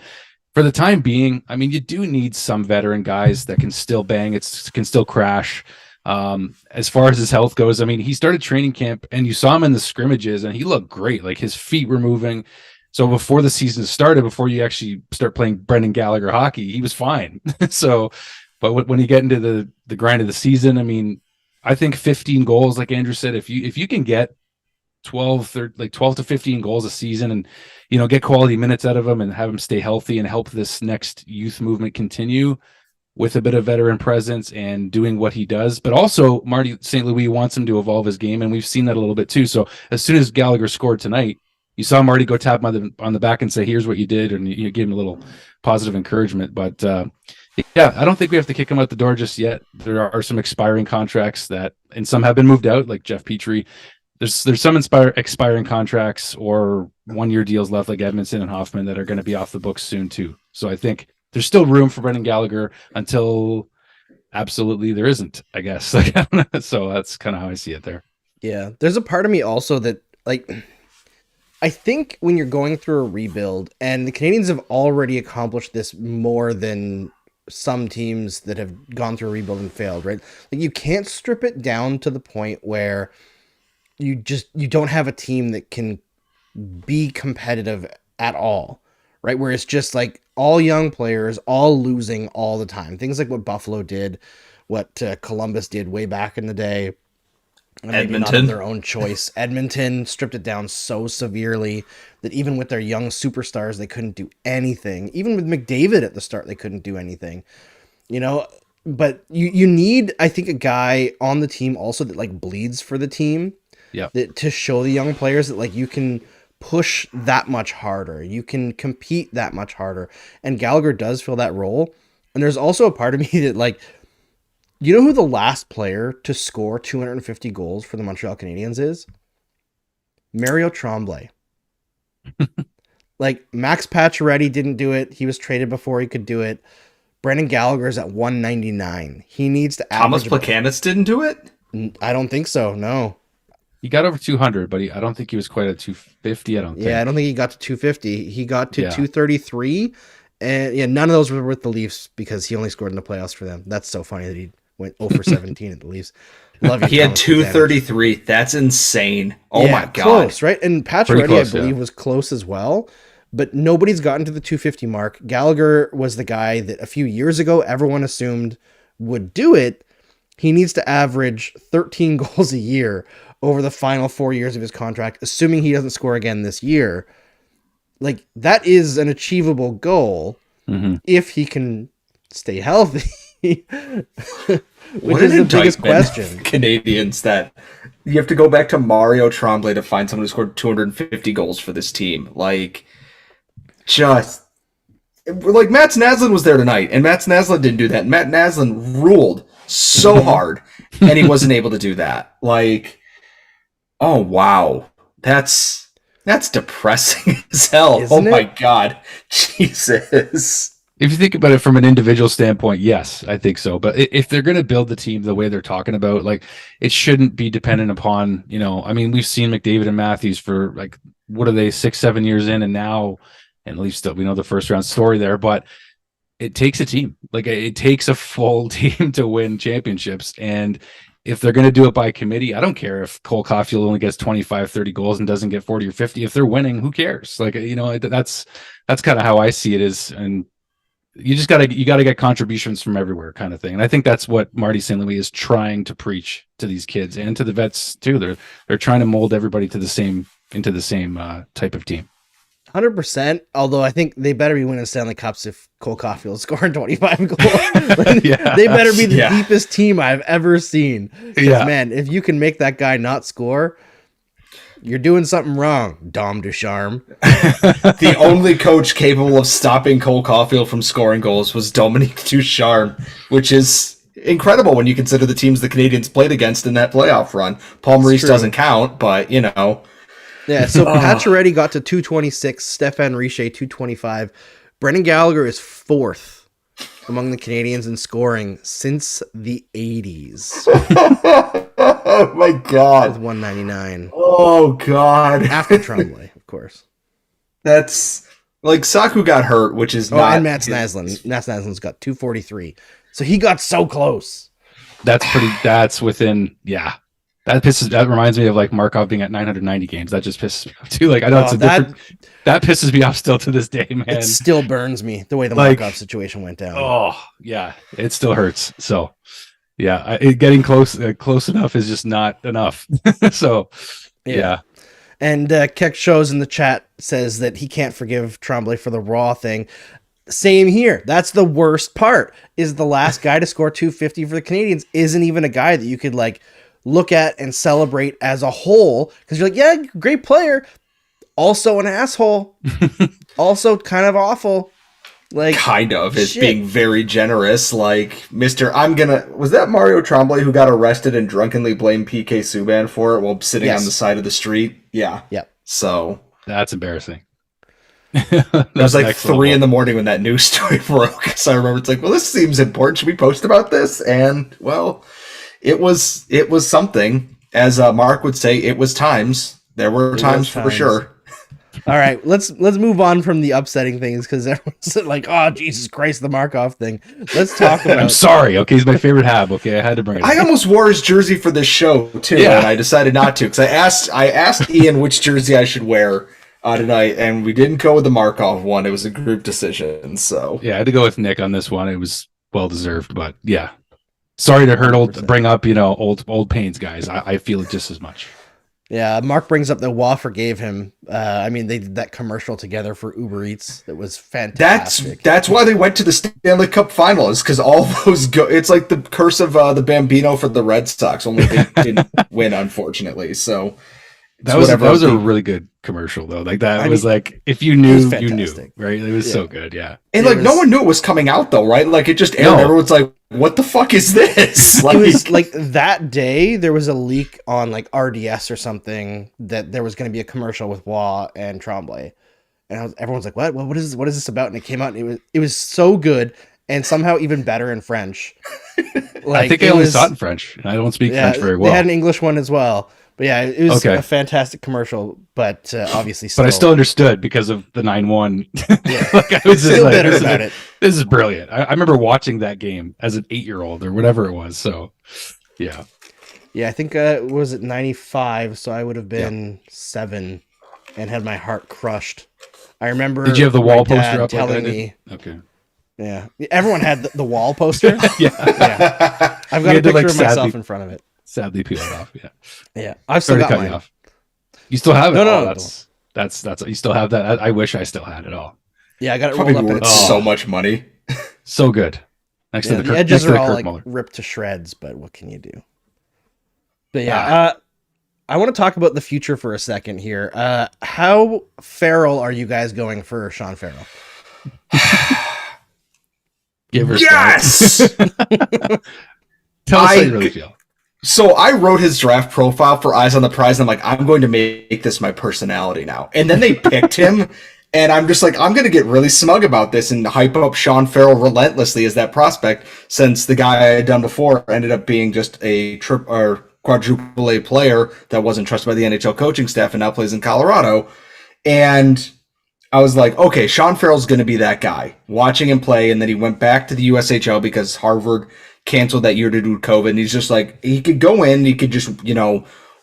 for the time being, I mean, you do need some veteran guys that can still bang. Can still crash. As far as his health goes, I mean, he started training camp and you saw him in the scrimmages and he looked great. His feet were moving. So before the season started, before you actually start playing Brendan Gallagher hockey, he was fine. But when you get into the grind of the season, I mean, I think 15 goals, like Andrew said, if you can get 12 to 15 goals a season and, get quality minutes out of him and have him stay healthy and help this next youth movement continue with a bit of veteran presence and doing what he does. But also Marty St. Louis wants him to evolve his game, and we've seen that a little bit too. So as soon as Gallagher scored tonight, you saw Marty go tap him on the back and say, "Here's what you did," and you gave him a little positive encouragement. But Yeah, I don't think we have to kick him out the door just yet. There are some expiring contracts and some have been moved out, like Jeff Petrie. There's some expiring contracts or 1-year deals left, like Edmondson and Hoffman, that are going to be off the books soon too. So I think there's still room for Brendan Gallagher until absolutely there isn't, I guess. So that's kind of how I see it there. Yeah, there's a part of me also that I think when you're going through a rebuild, and the Canadiens have already accomplished this more than some teams that have gone through a rebuild and failed, right? Like, you can't strip it down to the point where you don't have a team that can be competitive at all, right? Where it's just like all young players, all losing all the time. Things like what Buffalo did, what Columbus did way back in the day. Maybe not of their own choice. Edmonton stripped it down so severely that even with their young superstars, they couldn't do anything. Even with McDavid at the start, they couldn't do anything. But you need, I think, a guy on the team also that like bleeds for the team. Yeah. That to show the young players that like you can push that much harder, you can compete that much harder, and Gallagher does fill that role. And there's also a part of me that like. You know who the last player to score 250 goals for the Montreal Canadiens is? Mario Tremblay. Like, Max Pacioretty didn't do it. He was traded before he could do it. Brendan Gallagher is at 199. He needs to Thomas Plekanec didn't do it? I don't think so, no. He got over 200, but I don't think he was quite at 250, I don't think. Yeah, I don't think he got to 250. He got to 233. And yeah, none of those were with the Leafs because he only scored in the playoffs for them. That's so funny that he went 0 for 17 at the Leafs. Love you. He had 233. That's insane. Oh my God. Close, right? And Pacioretty, I believe, was close as well. But nobody's gotten to the 250 mark. Gallagher was the guy that a few years ago everyone assumed would do it. He needs to average 13 goals a year over the final 4 years of his contract, assuming he doesn't score again this year. Like, that is an achievable goal if he can stay healthy. Which is the biggest question. Canadians, that you have to go back to Mario Tremblay to find someone who scored 250 goals for this team. Like, just like Mats Naslund was there tonight, and Mats Naslund didn't do that. Matt Naslund ruled so hard, and he wasn't able to do that. Like, oh wow, that's depressing as hell. Isn't my God, Jesus. If you think about it from an individual standpoint, yes, I think so. But if they're going to build the team the way they're talking about, like, it shouldn't be dependent upon, I mean, we've seen McDavid and Matthews for like, what are they, 6-7 years in, and now, and at least we know the first round story there, but it takes a team. Like, it takes a full team to win championships. And if they're going to do it by committee, I don't care if Cole Caulfield only gets 25, 30 goals and doesn't get 40 or 50. If they're winning, who cares? Like, that's kind of how I see it is. And you just gotta get contributions from everywhere, kind of thing. And I think that's what Marty St. Louis is trying to preach to these kids and to the vets too. They're trying to mold everybody into the same type of team. 100%. Although I think they better be winning Stanley Cups if Cole Caulfield scoring 25 goals. They better be the deepest team I've ever seen. Yeah, man, if you can make that guy not score, you're doing something wrong, Dom Ducharme. The only coach capable of stopping Cole Caulfield from scoring goals was Dominique Ducharme, which is incredible when you consider the teams the Canadiens played against in that playoff run. Paul Maurice doesn't count, but Yeah, so Pacioretty got to 226, Stéphane Richer 225. Brendan Gallagher is fourth among the Canadiens in scoring since the 80s. Oh my God. With 199. Oh God. After Tremblay, of course. That's like Saku got hurt, which is not. And Mats Naslund. Mats Naslund's got 243. So he got so close. That's within, yeah. That reminds me of like Markov being at 990 games. That just pisses me off too. Like, I know that pisses me off still to this day, man. It still burns me the way the Markov situation went down. Oh yeah, it still hurts. So yeah, getting close enough is just not enough. So yeah. And Keck Shows in the chat says that he can't forgive Tremblay for the Raw thing. Same here. That's the worst part. Is the last guy to score 250 for the Canadiens isn't even a guy that you could like look at and celebrate as a whole, because you're like, yeah, great player, also an asshole, also kind of awful. Like, kind of is shit. being very generous. Like, was that Mario Tremblay who got arrested and drunkenly blamed PK Subban for it while sitting on the side of the street? Yeah. Yep. So That's embarrassing. it was like 3 a.m. when that news story broke. So I remember it's like, well, this seems important. Should we post about this? And well, it was something. As Mark would say, it was times. There were times for sure. All right, let's move on from the upsetting things because everyone's like, "Oh, Jesus Christ, the Markov thing." Let's talk about. I'm sorry. Okay, he's my favorite Hab. Okay, I had to bring it up. I almost wore his jersey for this show too, and I decided not to because I asked Ian which jersey I should wear tonight, and we didn't go with the Markov one. It was a group decision, so yeah, I had to go with Nick on this one. It was well deserved, but yeah, sorry to bring up old pains, guys. I feel it just as much. Yeah, Mark brings up that Waugh forgave him. I mean, they did that commercial together for Uber Eats. That was fantastic. That's why they went to the Stanley Cup Finals, because all those it's like the curse of the Bambino for the Red Sox. Only they didn't win, unfortunately. So that was a really good commercial though. Like that was like if you knew, you knew, right? It was so good, yeah. And no one knew it was coming out though, right? Like it just aired. No. Everyone's like, what the fuck is this? Like, it was like that day there was a leak on like RDS or something that there was going to be a commercial with Waugh and Tremblay, and everyone's like, what is this about? And it came out and it was so good and somehow even better in French. Like, I think I only saw it in French. I don't speak French very well. They had an English one as well. But yeah, it was a fantastic commercial, but obviously But I still understood because of the 9-1. Yeah. Like I was still bitter about it. This is brilliant. I remember watching that game as an 8-year-old or whatever it was. So, yeah. Yeah, I think was it 95, so I would have been 7 and had my heart crushed. I remember. Did you have the wall poster up telling me? Okay. Yeah, everyone had the wall poster. Yeah. I've got a picture of myself in front of it. Sadly peeled off. Yeah. Yeah. I've still got mine. Off. You still have it? No. That's you still have that. I wish I still had it all. Yeah, I got it probably rolled up. Worth so much money. So good. Next to the edges are all like ripped to shreds, but what can you do? But yeah, I want to talk about the future for a second here. How feral are you guys going for Sean Farrell? Give her yes. Tell us how you really feel. So I wrote his draft profile for Eyes on the Prize, and I'm like, I'm going to make this my personality now. And then they picked him, and I'm just like, I'm going to get really smug about this and hype up Sean Farrell relentlessly as that prospect, since the guy I had done before ended up being just a quadruple A player that wasn't trusted by the NHL coaching staff and now plays in Colorado. And I was like, okay, Sean Farrell's going to be that guy. Watching him play, and then he went back to the USHL because Harvard canceled that year to do COVID, and he's just like, he could go in, he could just,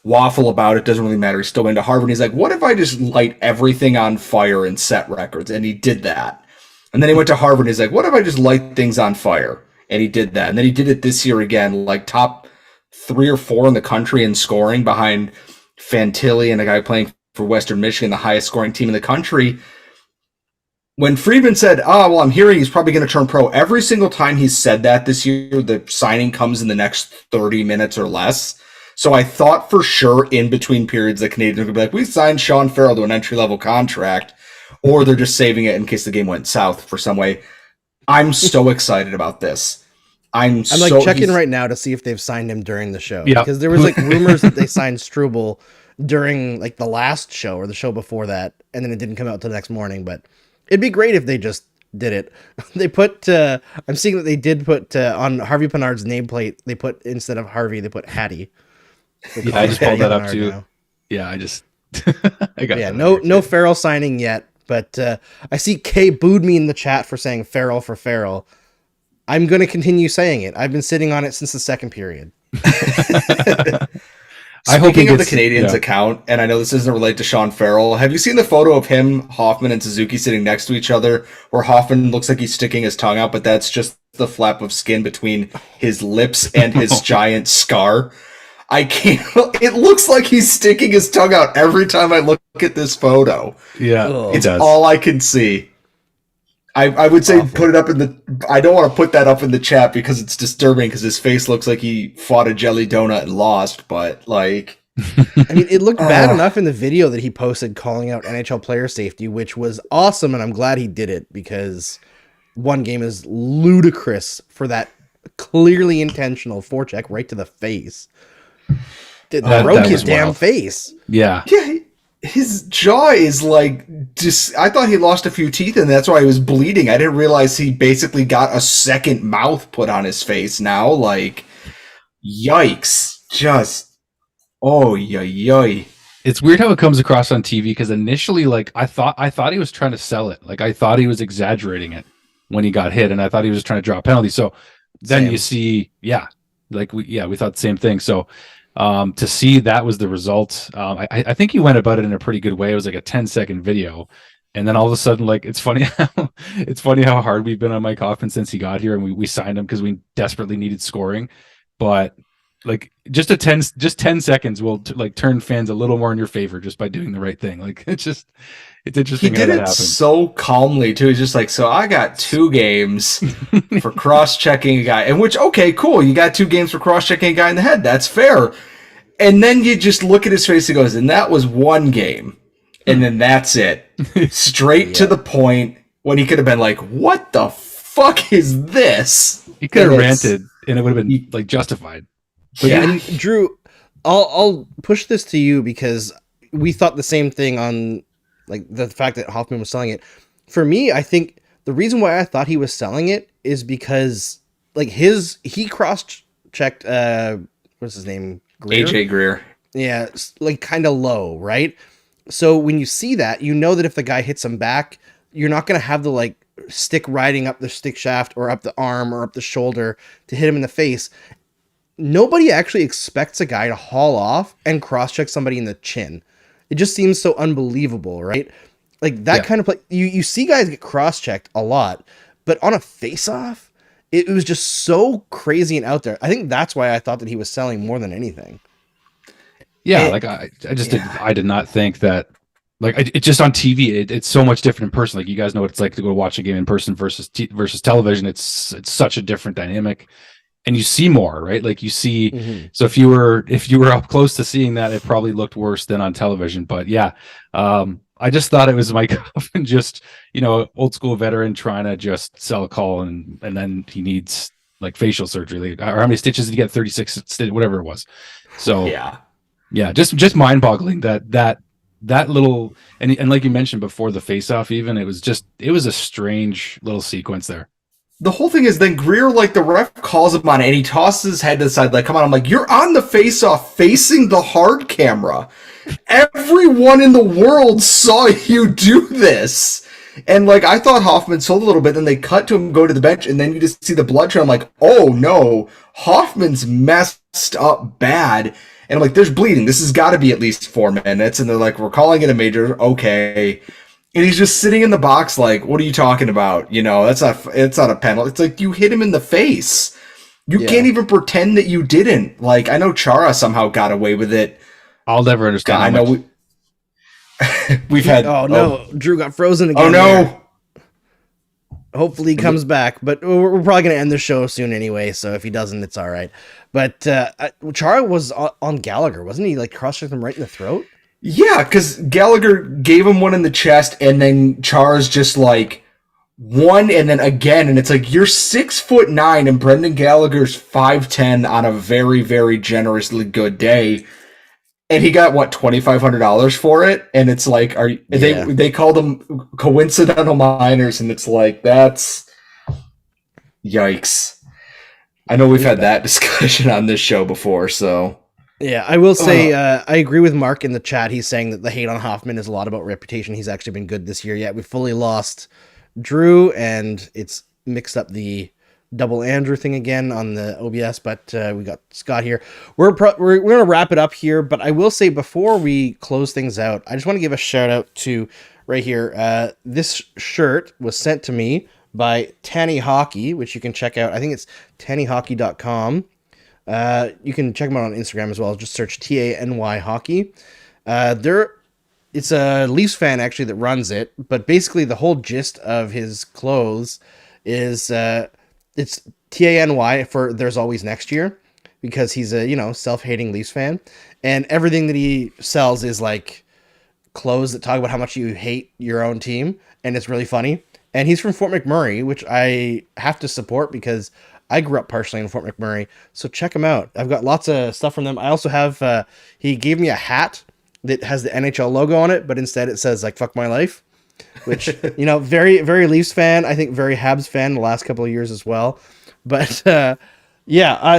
waffle about it, doesn't really matter. He's still into Harvard. He's like, what if I just light everything on fire and set records? And he did that. And then he went to Harvard, and he's like, what if I just light things on fire? And he did that. And then he did it this year again, like top 3 or 4 in the country in scoring behind Fantilli and a guy playing for Western Michigan, the highest scoring team in the country. When Friedman said, well, I'm hearing he's probably going to turn pro, every single time he's said that this year, the signing comes in the next 30 minutes or less. So I thought for sure in between periods the Canadians would be like, we signed Sean Farrell to an entry-level contract, or they're just saving it in case the game went south for some way. I'm so excited about this. I'm like checking right now to see if they've signed him during the show. Yeah. Because there was like rumors that they signed Struble during like the last show or the show before that, and then it didn't come out till the next morning, but it'd be great if they just did it. They put, I'm seeing that they did put on Harvey Pinard's nameplate, they put, instead of Harvey, they put Hattie. I just pulled that up too. Now. Yeah, I just, I got no Farrell signing yet, but I see Kay booed me in the chat for saying Farrell for Farrell. I'm going to continue saying it. I've been sitting on it since the second period. Speaking of the Canadiens account, and I know this doesn't relate to Sean Farrell, have you seen the photo of him, Hoffman, and Suzuki sitting next to each other, where Hoffman looks like he's sticking his tongue out, but that's just the flap of skin between his lips and his giant scar? I can't. It looks like he's sticking his tongue out every time I look at this photo. Yeah, it's all I can see. I would say put it up in the. I don't want to put that up in the chat because it's disturbing because his face looks like he fought a jelly donut and lost. But like, I mean, it looked bad enough in the video that he posted calling out NHL player safety, which was awesome, and I'm glad he did it because one game is ludicrous for that clearly intentional forecheck right to the face. That Broke his was damn wild. face. Yeah. Yeah, his jaw is like just. I thought he lost a few teeth, and that's why he was bleeding. I didn't realize he basically got a second mouth put on his face now. Like, yikes! Just oh yeah. It's weird how it comes across on TV because initially, like I thought he was trying to sell it. Like I thought he was exaggerating it when he got hit, and I thought he was trying to draw a penalty. So then Same. you see, we thought the same thing. So to see that was the result. I think he went about it in a pretty good way. It was like a 10-second video, and then all of a sudden, like it's funny how hard we've been on Mike Hoffman since he got here, and we signed him because we desperately needed scoring, but. Like just 10 seconds will turn fans a little more in your favor just by doing the right thing. Like it's interesting. He did it so calmly too. He's just like, so I got 2 games for cross-checking a guy, and which okay, cool. You got 2 games for cross-checking a guy in the head. That's fair. And then you just look at his face and goes, and that was 1 game, and then that's it, straight to the point. When he could have been like, what the fuck is this? He could have ranted, and it would have been like justified. But and Drew, I'll push this to you because we thought the same thing on like the fact that Hoffman was selling it. For me, I think the reason why I thought he was selling it is because like he cross-checked what's his name? AJ Greer. Yeah, like kind of low, right? So when you see that, you know that if the guy hits him back, you're not going to have the like stick riding up the stick shaft or up the arm or up the shoulder to hit him in the face. Nobody actually expects a guy to haul off and cross-check somebody in the chin. It just seems so unbelievable, right? Like that kind of play. You see guys get cross-checked a lot, but on a face-off, it was just so crazy and out there. I think that's why I thought that he was selling more than anything. Yeah, I did not think that. Like it's just on TV, it's so much different in person. Like you guys know what it's like to go watch a game in person versus television. It's such a different dynamic. And you see more, right? Like you see. So if you were up close to seeing that, it probably looked worse than on television. But yeah, I just thought it was Mike Hoffman, just old school veteran trying to just sell a call, and then he needs like facial surgery. Or how many stitches did he get? 36, whatever it was. So yeah, just mind boggling that little and like you mentioned before the face off, even it was a strange little sequence there. The whole thing is then Greer, like the ref calls him on it and he tosses his head to the side, like, come on. I'm like, you're on the face-off facing the hard camera. Everyone in the world saw you do this. And like, I thought Hoffman sold a little bit, then they cut to him go to the bench, and then you just see the blood trail. I'm like, oh no, Hoffman's messed up bad. And I'm like, there's bleeding. This has got to be at least 4 minutes. And they're like, we're calling it a major. Okay. And he's just sitting in the box like, what are you talking about? It's not a penalty. It's like, you hit him in the face. You can't even pretend that you didn't. Like, I know Chara somehow got away with it. I'll never understand. I know we've had... Oh, no. Drew got frozen again. Oh, no. There. Hopefully he comes back. But we're probably going to end the show soon anyway, so if he doesn't, it's all right. But Chara was on Gallagher, wasn't he? Like, cross-checked him right in the throat? Yeah, because Gallagher gave him one in the chest, and then Char's just like one, and then again, and it's like you're 6'9", and Brendan Gallagher's 5'10" on a very, very generously good day, and he got what $2,500 for it, and it's like, they called them coincidental minors, and it's like that's yikes. I know we've had that discussion on this show before, so. Yeah, I will say I agree with Mark in the chat. He's saying that the hate on Hoffman is a lot about reputation. He's actually been good this year. Yeah, we fully lost Drew, and it's mixed up the double Andrew thing again on the OBS, but we got Scott here. We're going to wrap it up here, but I will say before we close things out, I just want to give a shout out to right here. This shirt was sent to me by Tanny Hockey, which you can check out. I think it's tannyhockey.com. You can check them out on Instagram as well. Just search TANY Hockey. It's a Leafs fan actually that runs it, but basically the whole gist of his clothes is it's TANY for There's Always Next Year, because he's a self-hating Leafs fan, and everything that he sells is like clothes that talk about how much you hate your own team, and it's really funny. and he's from Fort McMurray, which I have to support because I grew up partially in Fort McMurray. So check him out. I've got lots of stuff from them. I also have, he gave me a hat that has the NHL logo on it, but instead it says like "fuck my life," which, you know, very, very Leafs fan. I think very Habs fan the last couple of years as well. But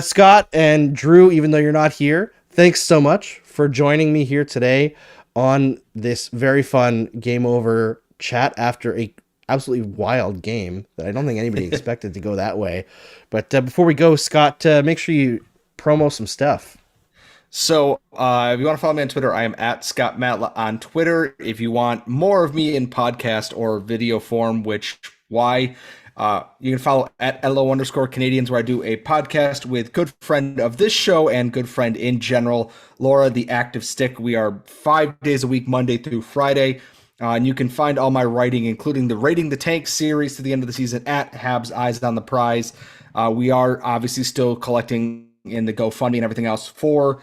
Scott and Drew, even though you're not here, thanks so much for joining me here today on this very fun Game Over chat after a absolutely wild game that I don't think anybody expected to go that way. But before we go, Scott, make sure you promo some stuff. So if you want to follow me on Twitter, I am at Scott Matla on Twitter. If you want more of me in podcast or video form, you can follow at LO_Canadiens, where I do a podcast with good friend of this show and good friend in general, Laura, the Active Stick. We are 5 days a week, Monday through Friday. And you can find all my writing, including the Rating the Tank series to the end of the season, at Habs Eyes on the Prize. We are obviously still collecting in the GoFundMe and everything else for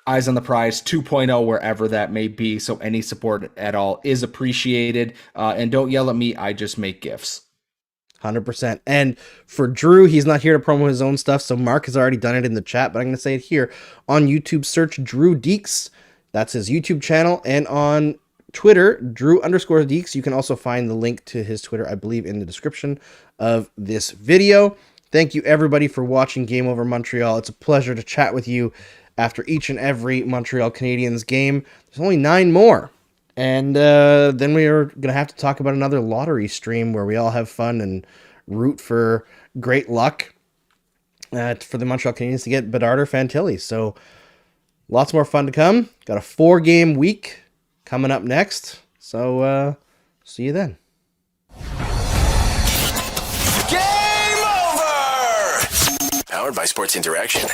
Eyes on the Prize 2.0, wherever that may be. So any support at all is appreciated. And don't yell at me. I just make GIFs. 100%. And for Drew, he's not here to promo his own stuff, so Mark has already done it in the chat, but I'm going to say it here. On YouTube, search Drew Deeks. That's his YouTube channel. And on Twitter, Drew_Deeks. You can also find the link to his Twitter, I believe, in the description of this video. Thank you, everybody, for watching Game Over Montreal. It's a pleasure to chat with you after each and every Montreal Canadiens game. There's only 9 more. And then we are going to have to talk about another lottery stream where we all have fun and root for great luck for the Montreal Canadiens to get Bedard or Fantilli. So lots more fun to come. Got a 4-game week coming up next. So see you then. Game over! Powered by Sports Interaction.